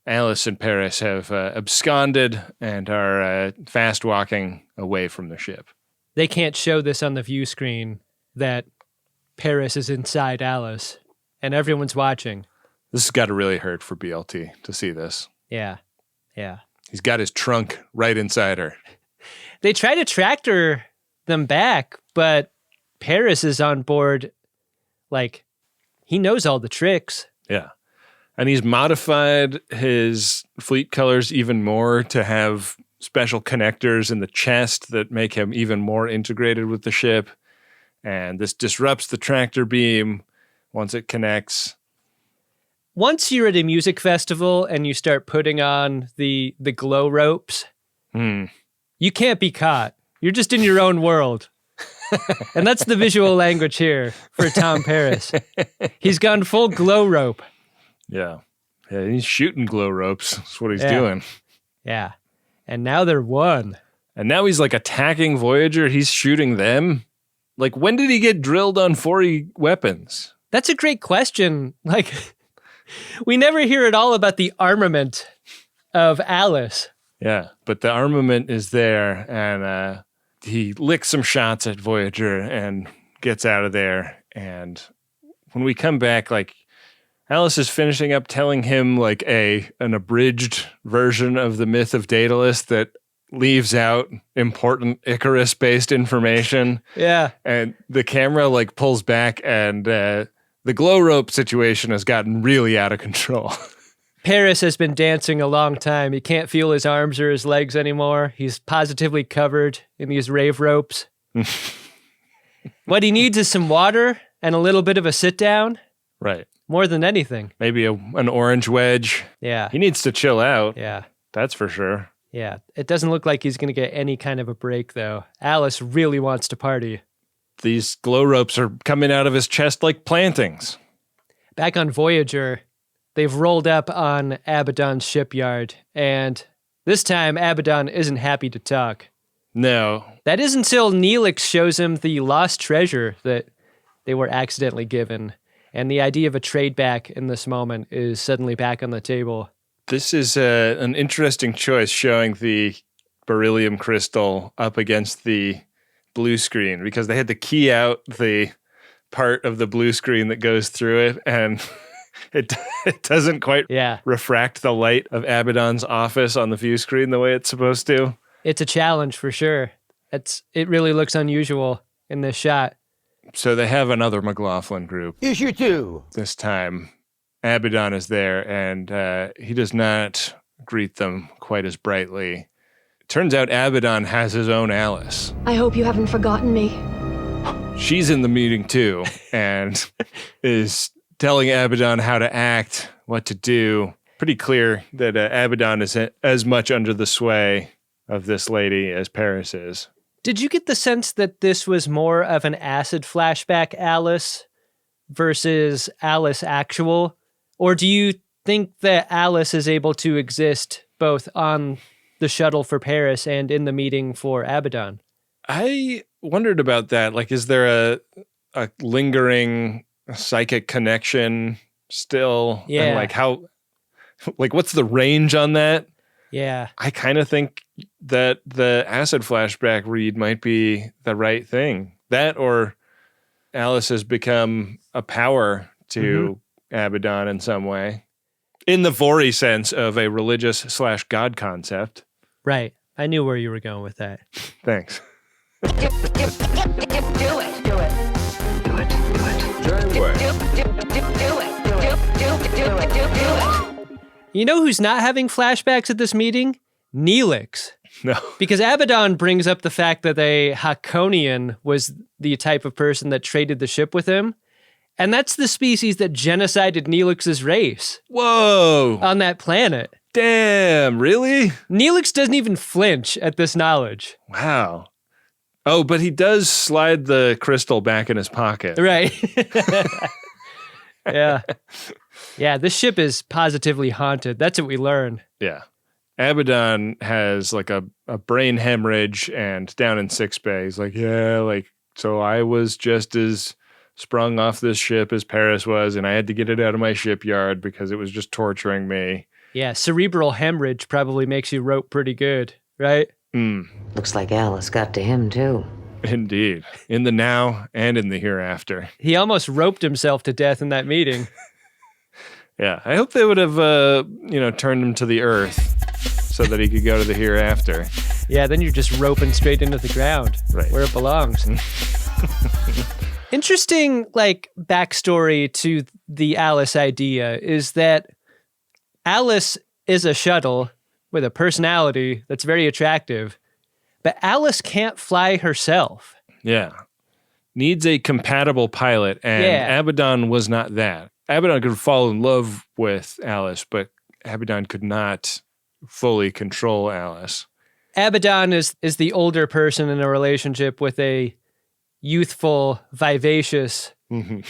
Alice and Paris have absconded and are fast walking away from the ship. They can't show this on the view screen that Paris is inside Alice, and everyone's watching. This has got to really hurt for BLT to see this. Yeah. Yeah. He's got his trunk right inside her. They try to tractor them back, but Paris is on board. Like, he knows all the tricks. Yeah. And he's modified his fleet colors even more to have special connectors in the chest that make him even more integrated with the ship. And this disrupts the tractor beam once it connects. Once you're at a music festival and you start putting on the glow ropes, you can't be caught. You're just in your own world. And that's the visual language here for Tom Paris. He's gone full glow rope. Yeah. He's shooting glow ropes. That's what he's doing. Yeah. And now they're one. And now he's like attacking Voyager. He's shooting them. Like, when did he get drilled on 40 weapons? That's a great question. Like, we never hear at all about the armament of Alice. Yeah, but the armament is there, and he licks some shots at Voyager and gets out of there. And when we come back, like, Alice is finishing up telling him like an abridged version of the myth of Daedalus that leaves out important Icarus-based information. Yeah. And the camera like pulls back, and the glow rope situation has gotten really out of control. Paris has been dancing a long time. He can't feel his arms or his legs anymore. He's positively covered in these rave ropes. What he needs is some water and a little bit of a sit down. Right. More than anything. Maybe an orange wedge. Yeah. He needs to chill out. Yeah. That's for sure. Yeah. It doesn't look like he's going to get any kind of a break, though. Alice really wants to party. These glow ropes are coming out of his chest like plantings. Back on Voyager, they've rolled up on Abaddon's shipyard, and this time Abaddon isn't happy to talk. No. That is until Neelix shows him the lost treasure that they were accidentally given. And the idea of a trade back in this moment is suddenly back on the table. This is an interesting choice, showing the beryllium crystal up against the blue screen, because they had to key out the part of the blue screen that goes through it, and it doesn't quite refract the light of Abaddon's office on the view screen the way it's supposed to. It's a challenge for sure. It really looks unusual in this shot. So they have another McLaughlin group. Issue 2. This time, Abaddon is there, and he does not greet them quite as brightly. Turns out Abaddon has his own Alice. I hope you haven't forgotten me. She's in the meeting too, and is telling Abaddon how to act, what to do. Pretty clear that Abaddon is as much under the sway of this lady as Paris is. Did you get the sense that this was more of an acid flashback Alice versus Alice actual? Or do you think that Alice is able to exist both on the shuttle for Paris and in the meeting for Abaddon? I wondered about that. Like, is there a lingering psychic connection still? Yeah. And like how, like, what's the range on that? Yeah. I kind of think that the acid flashback read might be the right thing. That, or Alice has become a power to Abaddon in some way. In the VOY sense of a religious / God concept. Right. I knew where you were going with that. Thanks. You know who's not having flashbacks at this meeting? Neelix. No. Because Abaddon brings up the fact that a Hakonian was the type of person that traded the ship with him. And that's the species that genocided Neelix's race. Whoa. On that planet. Damn, really? Neelix doesn't even flinch at this knowledge. Wow. Oh, but he does slide the crystal back in his pocket. Right. Yeah. Yeah, this ship is positively haunted. That's what we learn. Yeah. Abaddon has like a brain hemorrhage, and down in sick bay, he's like, yeah, like, so I was just as sprung off this ship as Paris was, and I had to get it out of my shipyard because it was just torturing me. Yeah, cerebral hemorrhage probably makes you rope pretty good, right? Looks like Alice got to him, too. Indeed. In the now and in the hereafter. He almost roped himself to death in that meeting. Yeah, I hope they would have, turned him to the earth so that he could go to the hereafter. Yeah, then you're just roping straight into the ground, right, where it belongs. Interesting, backstory to the Alice idea is that Alice is a shuttle with a personality that's very attractive, but Alice can't fly herself. Yeah. Needs a compatible pilot, and Abaddon was not that. Abaddon could fall in love with Alice, but Abaddon could not fully control Alice. Abaddon is the older person in a relationship with a youthful, vivacious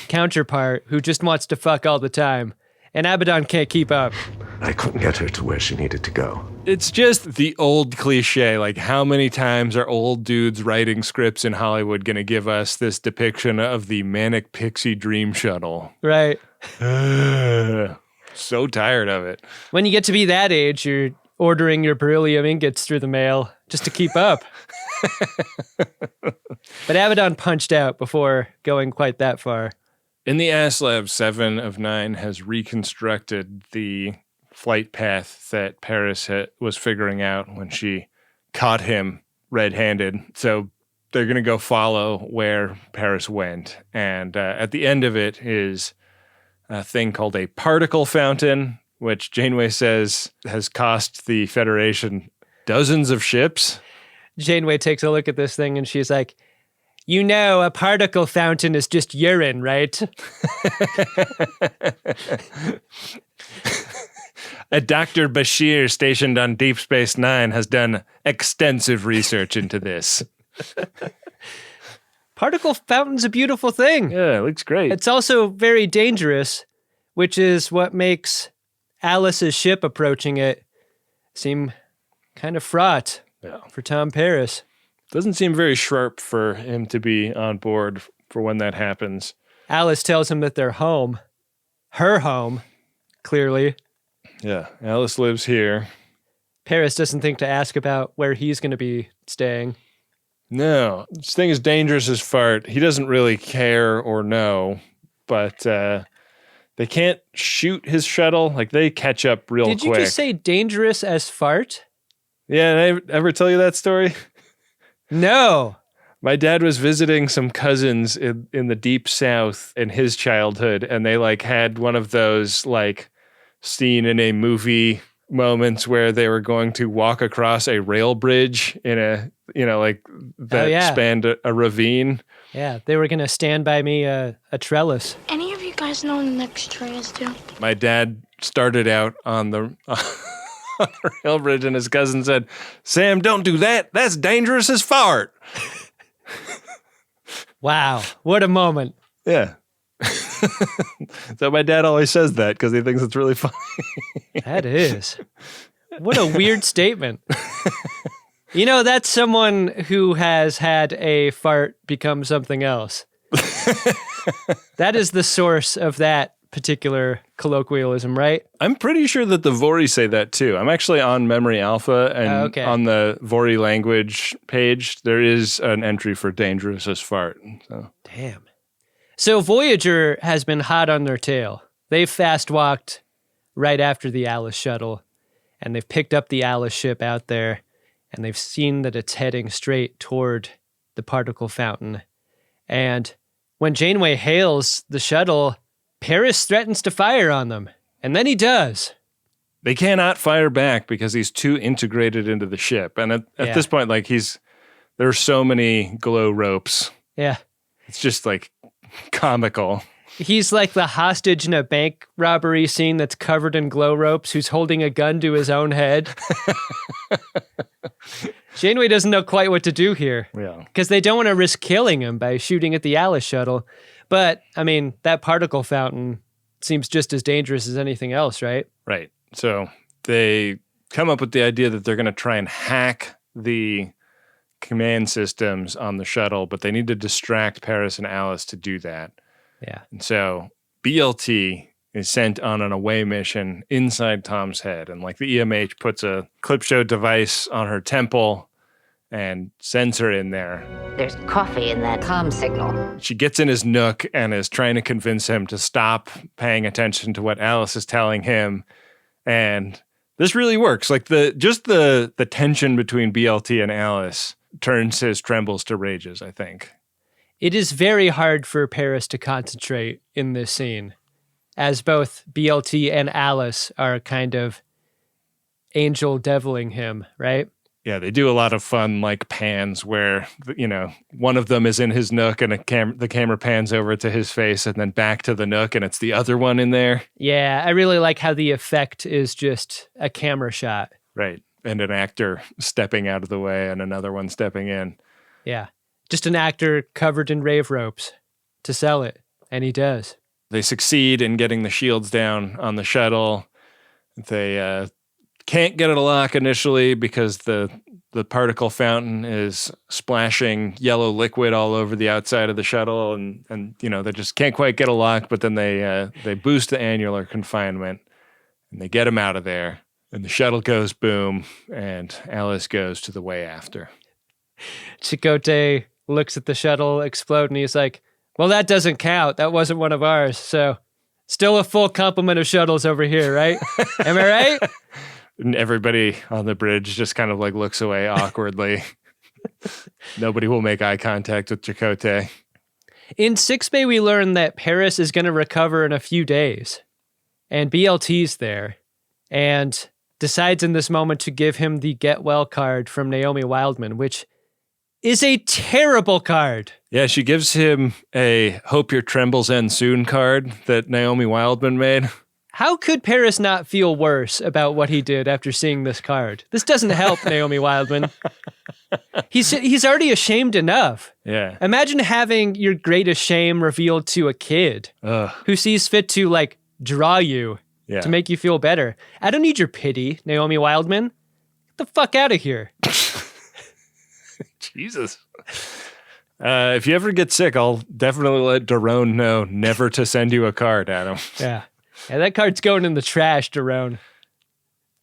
counterpart who just wants to fuck all the time. And Abaddon can't keep up. I couldn't get her to where she needed to go. It's just the old cliche. Like, how many times are old dudes writing scripts in Hollywood going to give us this depiction of the manic pixie dream shuttle? Right. So tired of it. When you get to be that age, you're ordering your beryllium ingots through the mail just to keep up. But Abaddon punched out before going quite that far. In the Aslab, 7 of 9 has reconstructed the flight path that Paris was figuring out when she caught him red-handed. So they're going to go follow where Paris went. And at the end of it is a thing called a particle fountain, which Janeway says has cost the Federation dozens of ships. Janeway takes a look at this thing and she's like, you know, a particle fountain is just urine, right? A Dr. Bashir stationed on Deep Space Nine has done extensive research into this. Particle fountain's a beautiful thing. Yeah, it looks great. It's also very dangerous, which is what makes Alice's ship approaching it seem kind of fraught for Tom Paris. Doesn't seem very sharp for him to be on board for when that happens. Alice tells him that they're home. Her home, clearly. Yeah, Alice lives here. Paris doesn't think to ask about where he's going to be staying. No, this thing is dangerous as fart. He doesn't really care or know, but they can't shoot his shuttle. Like, they catch up real quick. Did you just say dangerous as fart? Yeah, did I ever tell you that story? No. My dad was visiting some cousins in the deep south in his childhood, and they had one of those seen in a movie moments where they were going to walk across a rail bridge in a spanned a ravine. Yeah, they were going to stand by me a trellis. Any of you guys know the next train is due? My dad started out on the rail bridge, and his cousin said, "Sam, don't do that. That's dangerous as fart." Wow, what a moment. Yeah. So my dad always says that because he thinks it's really funny. That is. What a weird statement. You know, that's someone who has had a fart become something else. That is the source of that particular colloquialism, right? I'm pretty sure that the Vori say that too. I'm actually on Memory Alpha, and on the Vori language page, there is an entry for dangerous as fart. So. Damn. So Voyager has been hot on their tail. They've fast walked right after the Alice shuttle, and they've picked up the Alice ship out there, and they've seen that it's heading straight toward the particle fountain. And when Janeway hails the shuttle, Paris threatens to fire on them. And then he does. They cannot fire back because he's too integrated into the ship. And at this point, like there are so many glow ropes. Yeah. It's just like comical. He's like the hostage in a bank robbery scene that's covered in glow ropes who's holding a gun to his own head. Janeway doesn't know quite what to do here. Yeah. Because they don't want to risk killing him by shooting at the Alice shuttle. But, I mean, that particle fountain seems just as dangerous as anything else, right? Right. So they come up with the idea that they're going to try and hack the command systems on the shuttle, but they need to distract Paris and Alice to do that. Yeah. And so BLT is sent on an away mission inside Tom's head. And like the EMH puts a clip show device on her temple and sends her in there. There's coffee in that comm signal. She gets in his nook and is trying to convince him to stop paying attention to what Alice is telling him. And this really works. Like the tension between BLT and Alice turns his trembles to rages, I think. It is very hard for Paris to concentrate in this scene, as both BLT and Alice are kind of angel deviling him, right? Yeah, they do a lot of fun like pans where, you know, one of them is in his nook and the camera pans over to his face and then back to the nook and it's the other one in there. Yeah, I really like how the effect is just a camera shot. Right, and an actor stepping out of the way and another one stepping in. Yeah, just an actor covered in rave ropes to sell it, and he does. They succeed in getting the shields down on the shuttle. They can't get it a lock initially because the particle fountain is splashing yellow liquid all over the outside of the shuttle, and you know they just can't quite get a lock. But then they boost the annular confinement and they get him out of there. And the shuttle goes boom, and Alice goes to the way after. Chakotay looks at the shuttle explode, and he's like, "Well, that doesn't count. That wasn't one of ours. So, still a full complement of shuttles over here, right? Am I right?" And everybody on the bridge just kind of like looks away awkwardly. Nobody will make eye contact with Chakotay. In Sickbay, we learn that Paris is going to recover in a few days. And BLT's there. And decides in this moment to give him the Get Well card from Naomi Wildman, which is a terrible card. Yeah, she gives him a Hope Your Trembles End Soon card that Naomi Wildman made. How could Paris not feel worse about what he did after seeing this card? This doesn't help Naomi Wildman. He's already ashamed enough. Yeah. Imagine having your greatest shame revealed to a kid who sees fit to like draw you to make you feel better. I don't need your pity, Naomi Wildman. Get the fuck out of here. Jesus. If you ever get sick, I'll definitely let Daron know never to send you a card, Adam. Yeah. Yeah, that card's going in the trash, Daron.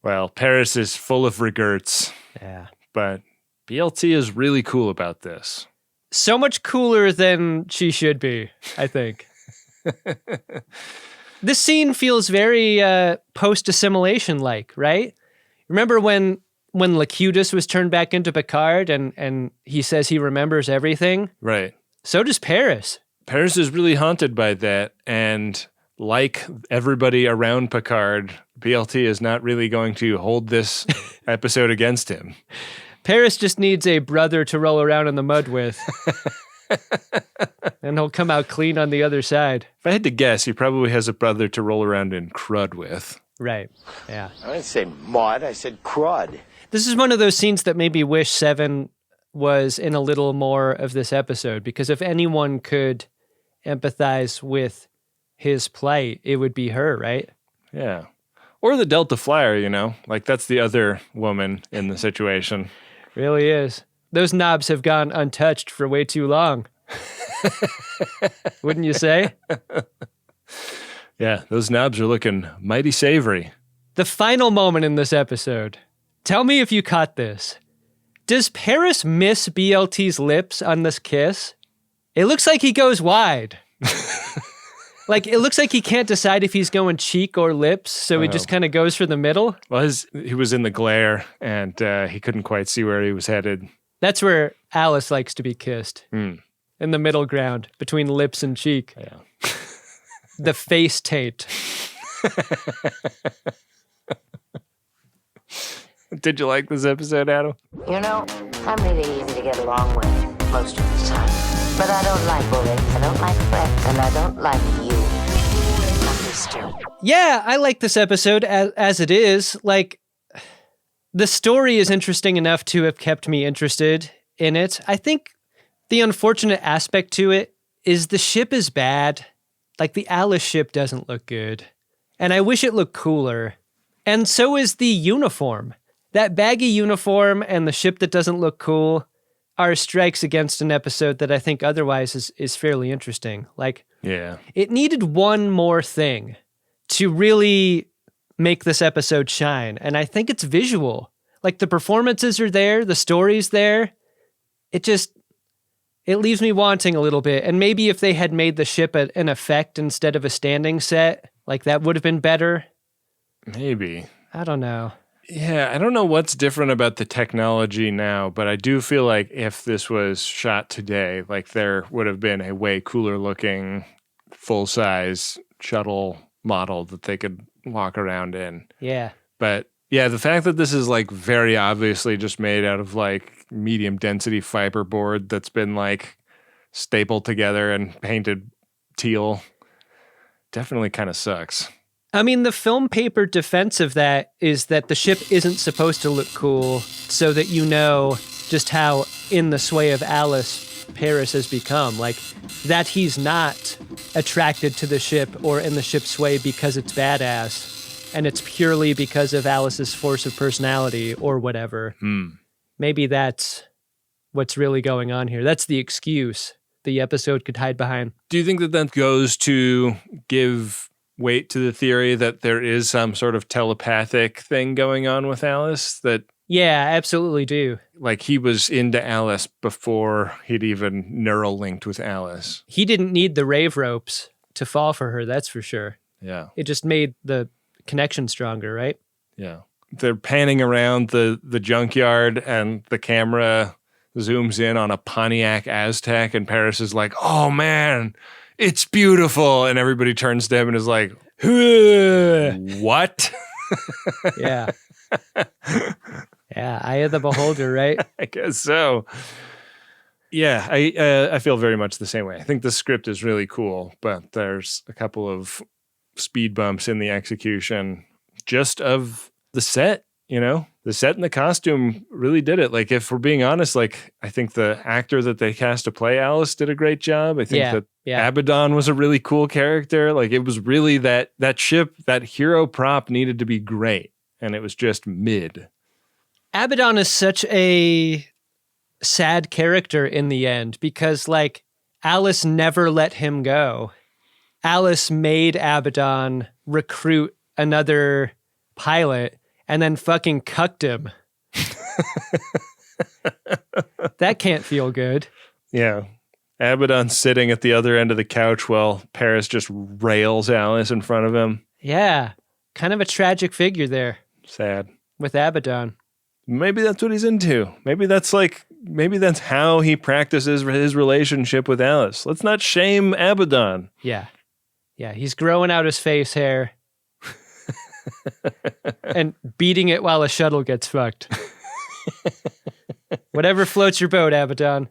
Well, Paris is full of regrets. Yeah. But BLT is really cool about this. So much cooler than she should be, I think. This scene feels very post-assimilation like, right? Remember when Locutus was turned back into Picard and he says he remembers everything? Right. So does Paris. Paris is really haunted by that, and like everybody around Picard, BLT is not really going to hold this episode against him. Paris just needs a brother to roll around in the mud with. And he'll come out clean on the other side. If I had to guess, he probably has a brother to roll around in crud with. Right, yeah. I didn't say mud, I said crud. This is one of those scenes that made me wish Seven was in a little more of this episode, because if anyone could empathize with his plight, it would be her, right? Yeah. Or the Delta Flyer, you know? Like, that's the other woman in the situation. Really is. Those knobs have gone untouched for way too long. Wouldn't you say? Yeah, those knobs are looking mighty savory. The final moment in this episode. Tell me if you caught this. Does Paris miss BLT's lips on this kiss? It looks like he goes wide. Like, it looks like he can't decide if he's going cheek or lips, so he just kind of goes for the middle. Well, he was in the glare, and he couldn't quite see where he was headed. That's where Alice likes to be kissed. In the middle ground, between lips and cheek. Yeah. The face taint. Did you like this episode, Adam? You know, I'm really easy to get along with most of the time. But I don't like bullies, I don't like threats, and I don't like you, Mr. Yeah, I like this episode as it is. Like, the story is interesting enough to have kept me interested in it. I think the unfortunate aspect to it is the ship is bad. Like, the Alice ship doesn't look good. And I wish it looked cooler. And so is the uniform. That baggy uniform and the ship that doesn't look cool are strikes against an episode that I think otherwise is fairly interesting. Like, yeah, it needed one more thing to really make this episode shine. And I think it's visual. Like, the performances are there, the story's there. It leaves me wanting a little bit. And maybe if they had made the ship an effect instead of a standing set, like, that would have been better. Maybe. I don't know. Yeah, I don't know what's different about the technology now, but I do feel like if this was shot today, like, there would have been a way cooler looking full-size shuttle model that they could walk around in. Yeah. But yeah, the fact that this is like very obviously just made out of like medium density fiberboard that's been like stapled together and painted teal definitely kind of sucks. I mean, the film paper defense of that is that the ship isn't supposed to look cool so that you know just how in the sway of Alice Paris has become. Like, that he's not attracted to the ship or in the ship's sway because it's badass, and it's purely because of Alice's force of personality or whatever. Maybe that's what's really going on here. That's the excuse the episode could hide behind. Do you think that that goes to give weight to the theory that there is some sort of telepathic thing going on with Alice? That, yeah, I absolutely do. Like, he was into Alice before he'd even neural linked with Alice. He didn't need the rave ropes to fall for her, that's for sure. Yeah. It just made the connection stronger, right? Yeah. They're panning around the junkyard and the camera zooms in on a Pontiac Aztec and Paris is like, oh man, it's beautiful. And everybody turns to him and is like, what? Yeah. Yeah, eye of the beholder, right? I guess so. Yeah, I feel very much the same way. I think the script is really cool, but there's a couple of speed bumps in the execution just of the set, you know? The set and the costume really did it. Like, if we're being honest, like, I think the actor that they cast to play Alice did a great job. I think Abaddon was a really cool character. Like, it was really that ship, that hero prop needed to be great, and it was just mid. Abaddon is such a sad character in the end because, like, Alice never let him go. Alice made Abaddon recruit another pilot and then fucking cucked him. That can't feel good. Yeah. Abaddon sitting at the other end of the couch while Paris just rails Alice in front of him. Yeah. Kind of a tragic figure there. Sad. With Abaddon. Maybe that's what he's into. Maybe that's how he practices his relationship with Alice. Let's not shame Abaddon. Yeah. Yeah, he's growing out his face hair. And beating it while a shuttle gets fucked. Whatever floats your boat, Abaddon.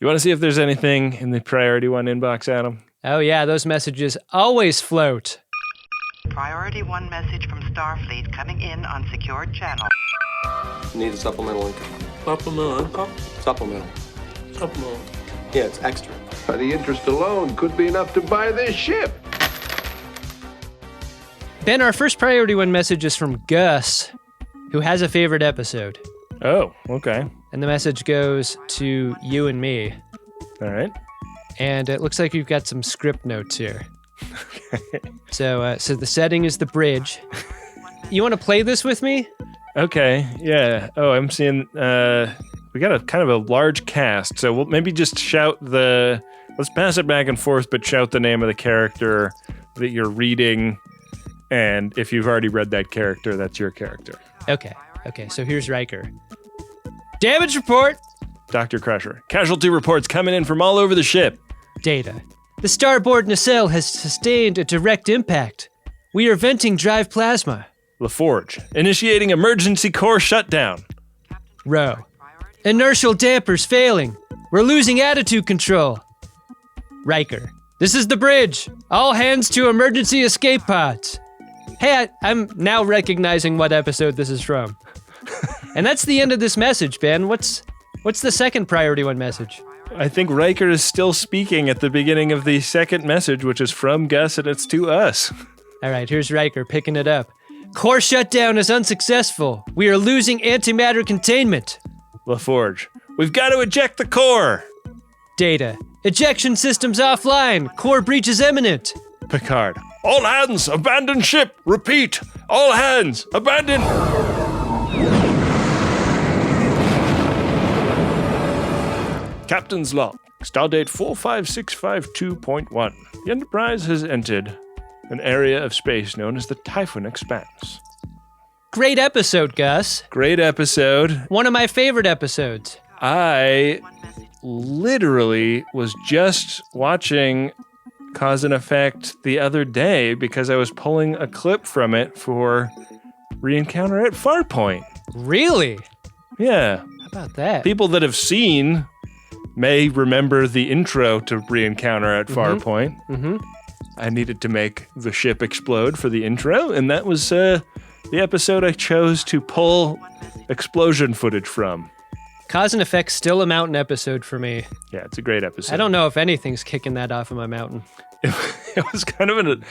You want to see if there's anything in the Priority 1 inbox, Adam? Oh yeah, those messages always float. Priority 1 message from Starfleet coming in on secured channel. Need a supplemental income. Supplemental income? Supplemental. Supplemental. Yeah, it's extra. The interest alone could be enough to buy this ship. Ben, our first Priority 1 message is from Gus, who has a favorite episode. Oh, okay. And the message goes to you and me. All right. And it looks like you've got some script notes here. So the setting is the bridge. You want to play this with me? Okay, yeah. Oh, I'm seeing, we got a kind of a large cast, so we'll maybe just let's pass it back and forth, but shout the name of the character that you're reading, and if you've already read that character, that's your character. Okay, so here's Riker. Damage report! Dr. Crusher. Casualty reports coming in from all over the ship. Data. The starboard nacelle has sustained a direct impact. We are venting drive plasma. LaForge. Initiating emergency core shutdown. Row. Inertial dampers failing. We're losing attitude control. Riker. This is the bridge. All hands to emergency escape pods. Hey, I'm now recognizing what episode this is from. And that's the end of this message, Ben. What's the second priority one message? I think Riker is still speaking at the beginning of the second message, which is from Gus, and it's to us. All right, here's Riker picking it up. Core shutdown is unsuccessful. We are losing antimatter containment. LaForge. We've got to eject the core. Data. Ejection systems offline. Core breach is imminent. Picard. All hands, abandon ship. Repeat. All hands, abandon. Captain's log. Stardate 45652.1. The Enterprise has entered an area of space known as the Typhon Expanse. Great episode, Gus. Great episode. One of my favorite episodes. I literally was just watching Cause and Effect the other day because I was pulling a clip from it for Re-Encounter at Farpoint. Really? Yeah. How about that? People that have seen may remember the intro to Re-Encounter at Farpoint. Mm-hmm. I needed to make the ship explode for the intro, and that was the episode I chose to pull explosion footage from. Cause and Effect's still a mountain episode for me. Yeah, it's a great episode. I don't know if anything's kicking that off of my mountain. It was kind of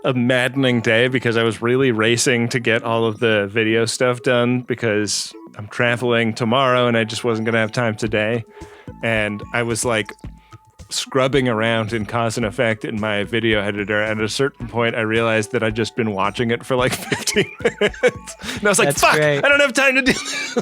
a maddening day because I was really racing to get all of the video stuff done because I'm traveling tomorrow and I just wasn't going to have time today. And I was like scrubbing around in Cause and Effect in my video editor. And at a certain point, I realized that I'd just been watching it for like 15 minutes. And I was like, That's fuck, great. I don't have time to do this.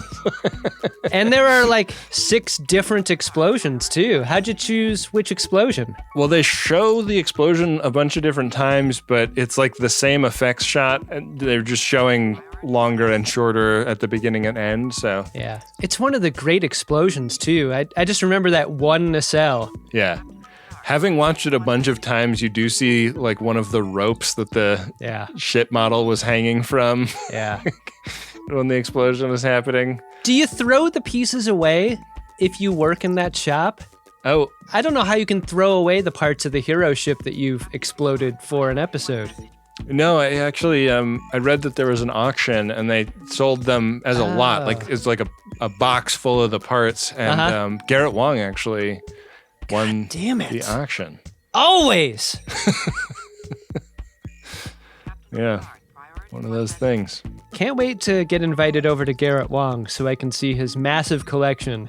And there are like 6 different explosions too. How'd you choose which explosion? Well, they show the explosion a bunch of different times, but it's like the same effects shot. And they're just showing longer and shorter at the beginning and end. So yeah, it's one of the great explosions too. I just remember that one nacelle. Yeah. Having watched it a bunch of times, you do see like one of the ropes that the ship model was hanging from. Yeah. When the explosion was happening. Do you throw the pieces away if you work in that shop? Oh, I don't know how you can throw away the parts of the hero ship that you've exploded for an episode. No, I actually, I read that there was an auction and they sold them as a lot. Like it's like a box full of the parts. And Garrett Wang actually won the auction. Always. Yeah. One of those things. Can't wait to get invited over to Garrett Wang so I can see his massive collection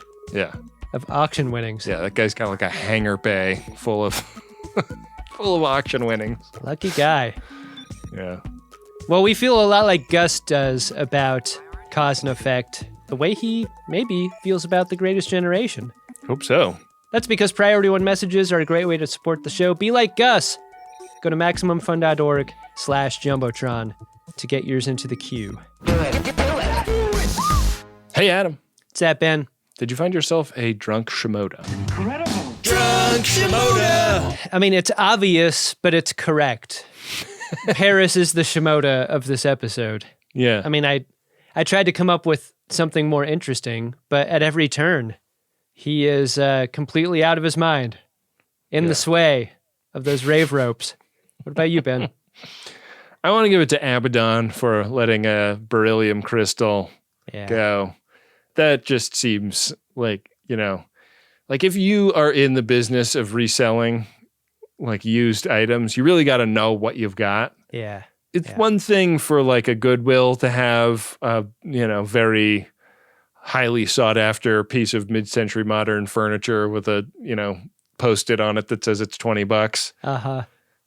of auction winnings. Yeah, that guy's got like a hangar bay full of full of auction winnings. Lucky guy. Yeah. Well, we feel a lot like Gus does about Cause and Effect, the way he maybe feels about The Greatest Generation. Hope so. That's because Priority 1 messages are a great way to support the show. Be like Gus. Go to MaximumFun.org/Jumbotron to get yours into the queue. Hey, Adam. What's that, Ben? Did you find yourself a drunk Shimoda? Incredible. Drunk Shimoda! I mean, it's obvious, but it's correct. Paris is the Shimoda of this episode. Yeah. I mean, I tried to come up with something more interesting, but at every turn, he is completely out of his mind in the sway of those rave ropes. What about you, Ben? I want to give it to Abaddon for letting a beryllium crystal go. That just seems like, like if you are in the business of reselling like used items, you really got to know what you've got. Yeah. It's one thing for like a Goodwill to have a, very highly sought after piece of mid-century modern furniture with a, post-it on it that says it's $20. Uh-huh.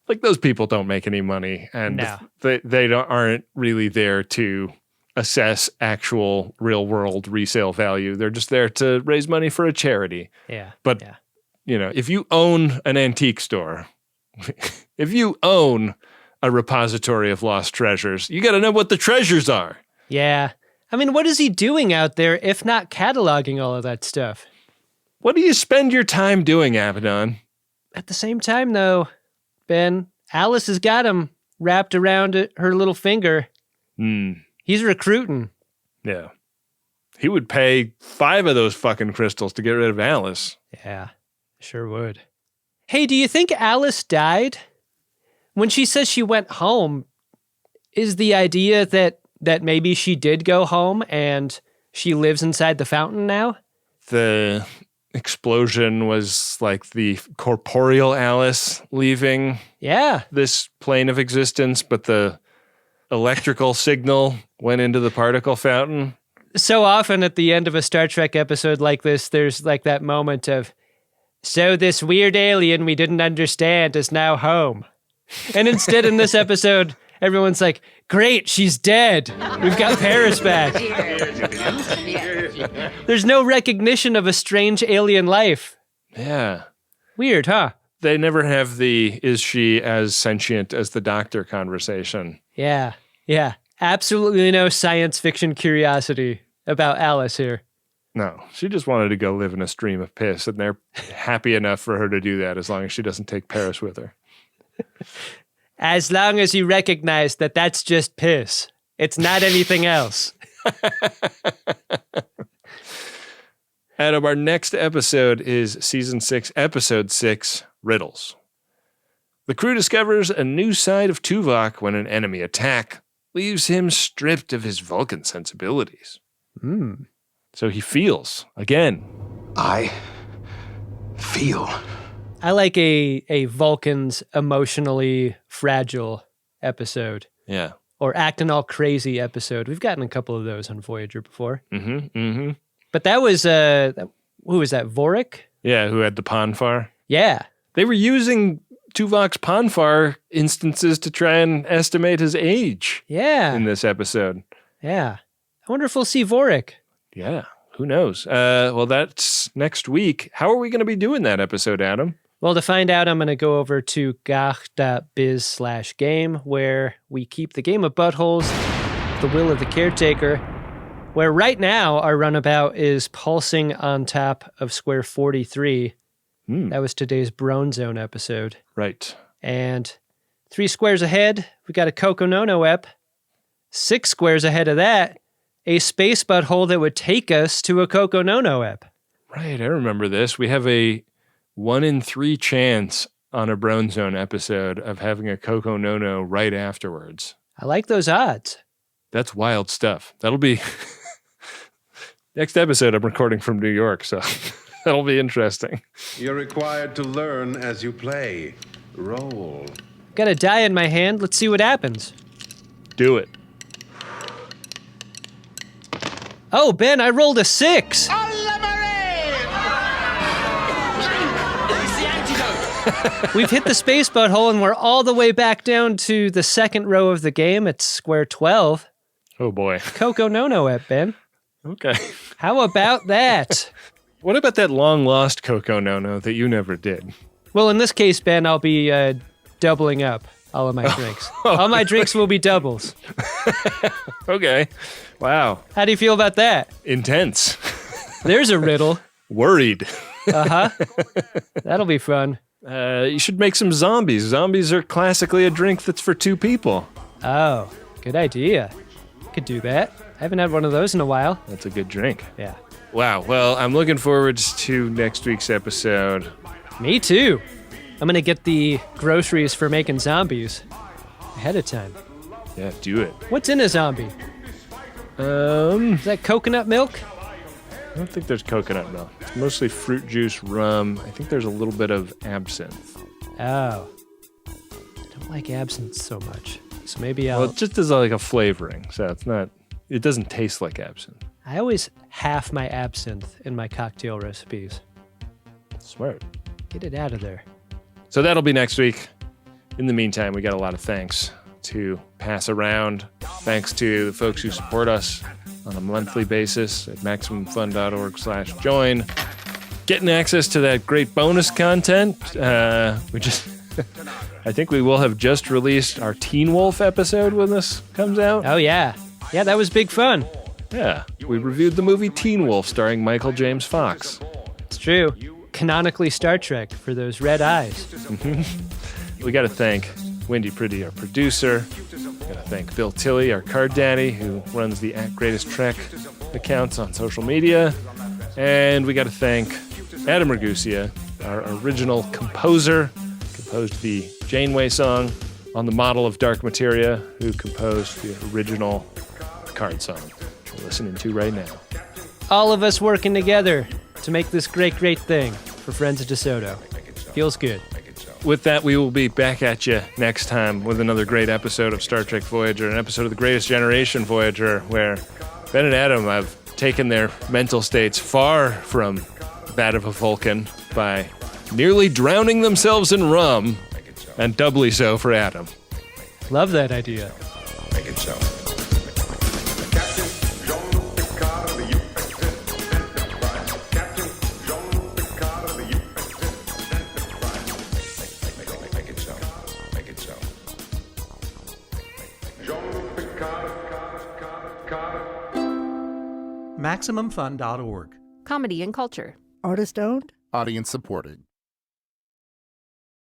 Like those people don't make any money and they aren't really there to assess actual real world resale value. They're just there to raise money for a charity. Yeah. But if you own an antique store, if you own a repository of lost treasures, you got to know what the treasures are. Yeah. I mean, what is he doing out there if not cataloging all of that stuff? What do you spend your time doing, Abaddon? At the same time, though, Ben, Alice has got him wrapped around her little finger. He's recruiting. Yeah. He would pay 5 of those fucking crystals to get rid of Alice. Yeah, sure would. Hey, do you think Alice died? When she says she went home, is the idea that maybe she did go home and she lives inside the fountain now? The explosion was like the corporeal Alice leaving this plane of existence, but the electrical signal went into the particle fountain. So often at the end of a Star Trek episode like this, there's like that moment of, so this weird alien we didn't understand is now home. And instead in this episode, everyone's like, great, she's dead. We've got Paris back. There's no recognition of a strange alien life. Yeah. Weird, huh? They never have the, is she as sentient as the Doctor conversation. Yeah. Absolutely no science fiction curiosity about Alice here. No, she just wanted to go live in a stream of piss, and they're happy enough for her to do that as long as she doesn't take Paris with her. As long as you recognize that that's just piss. It's not anything else. Adam, our next episode is Season 6, Episode 6, Riddles. The crew discovers a new side of Tuvok when an enemy attack leaves him stripped of his Vulcan sensibilities. So he feels, again. I feel. I like a Vulcan's emotionally fragile episode. Yeah. Or acting all crazy episode. We've gotten a couple of those on Voyager before. But that was, who was that, Vorik? Yeah, who had the Ponfar. Yeah. They were using Tuvok's Ponfar instances to try and estimate his age. Yeah. In this episode. Yeah. I wonder if we'll see Vorik. Yeah. Who knows? Well, that's next week. How are we going to be doing that episode, Adam? Well, to find out, I'm going to go over to gach.biz/game, where we keep the game of buttholes, the will of the caretaker, where right now our runabout is pulsing on top of square 43. That was today's Brone Zone episode. Right. And 3 squares ahead, we got a Coco Nono ep. 6 squares ahead of that, a space butthole that would take us to a Coco Nono ep. Right, I remember this. We have a 1 in 3 chance on a Brone Zone episode of having a Coco Nono right afterwards. I like those odds. That's wild stuff. That'll be... Next episode, I'm recording from New York, so that'll be interesting. You're required to learn as you play. Roll. Got a die in my hand. Let's see what happens. Do it. Oh, Ben, I rolled a 6. We've hit the space butthole, and we're all the way back down to the second row of the game at square 12. Oh, boy. Coco Nono ep, Ben. Okay. How about that? What about that long-lost Coco Nono that you never did? Well, in this case, Ben, I'll be doubling up all of my drinks. All my drinks will be doubles. Okay. Wow. How do you feel about that? Intense. There's a riddle. Worried. Uh-huh. That'll be fun. You should make some zombies. Zombies are classically a drink that's for 2 people. Oh, good idea. Could do that. I haven't had one of those in a while. That's a good drink. Yeah. Wow. Well, I'm looking forward to next week's episode. Me too. I'm going to get the groceries for making zombies ahead of time. Yeah, do it. What's in a zombie? Is that coconut milk? I don't think there's coconut milk. It's mostly fruit juice, rum. I think there's a little bit of absinthe. Oh. I don't like absinthe so much. So maybe I'll... Well, it just is like a flavoring, so it's not... It doesn't taste like absinthe. I always half my absinthe in my cocktail recipes. Smart. Get it out of there. So that'll be next week. In the meantime, we got a lot of thanks to pass around. Thanks to the folks who support us on a monthly basis at MaximumFun.org/join. Getting access to that great bonus content. I think we will have just released our Teen Wolf episode when this comes out. Oh, yeah. Yeah, that was big fun. Yeah. We reviewed the movie Teen Wolf starring Michael James Fox. It's true. Canonically Star Trek for those red eyes. We got to thank Wendy Pretty, our producer. Got to thank Bill Tilley, our card daddy, who runs the @GreatestTrek accounts on social media. And we got to thank Adam Ragusia, our original composer, composed the Janeway song on the model of Dark Materia, who composed the original card song, which we're listening to right now. All of us working together to make this great, great thing for Friends of DeSoto. Feels good. With that, we will be back at you next time with another great episode of Star Trek Voyager, an episode of the Greatest Generation Voyager, where Ben and Adam have taken their mental states far from that of a Vulcan by nearly drowning themselves in rum, and doubly so for Adam. Love that idea. Make it so. MaximumFun.org. Comedy and culture. Artist owned. Audience supported.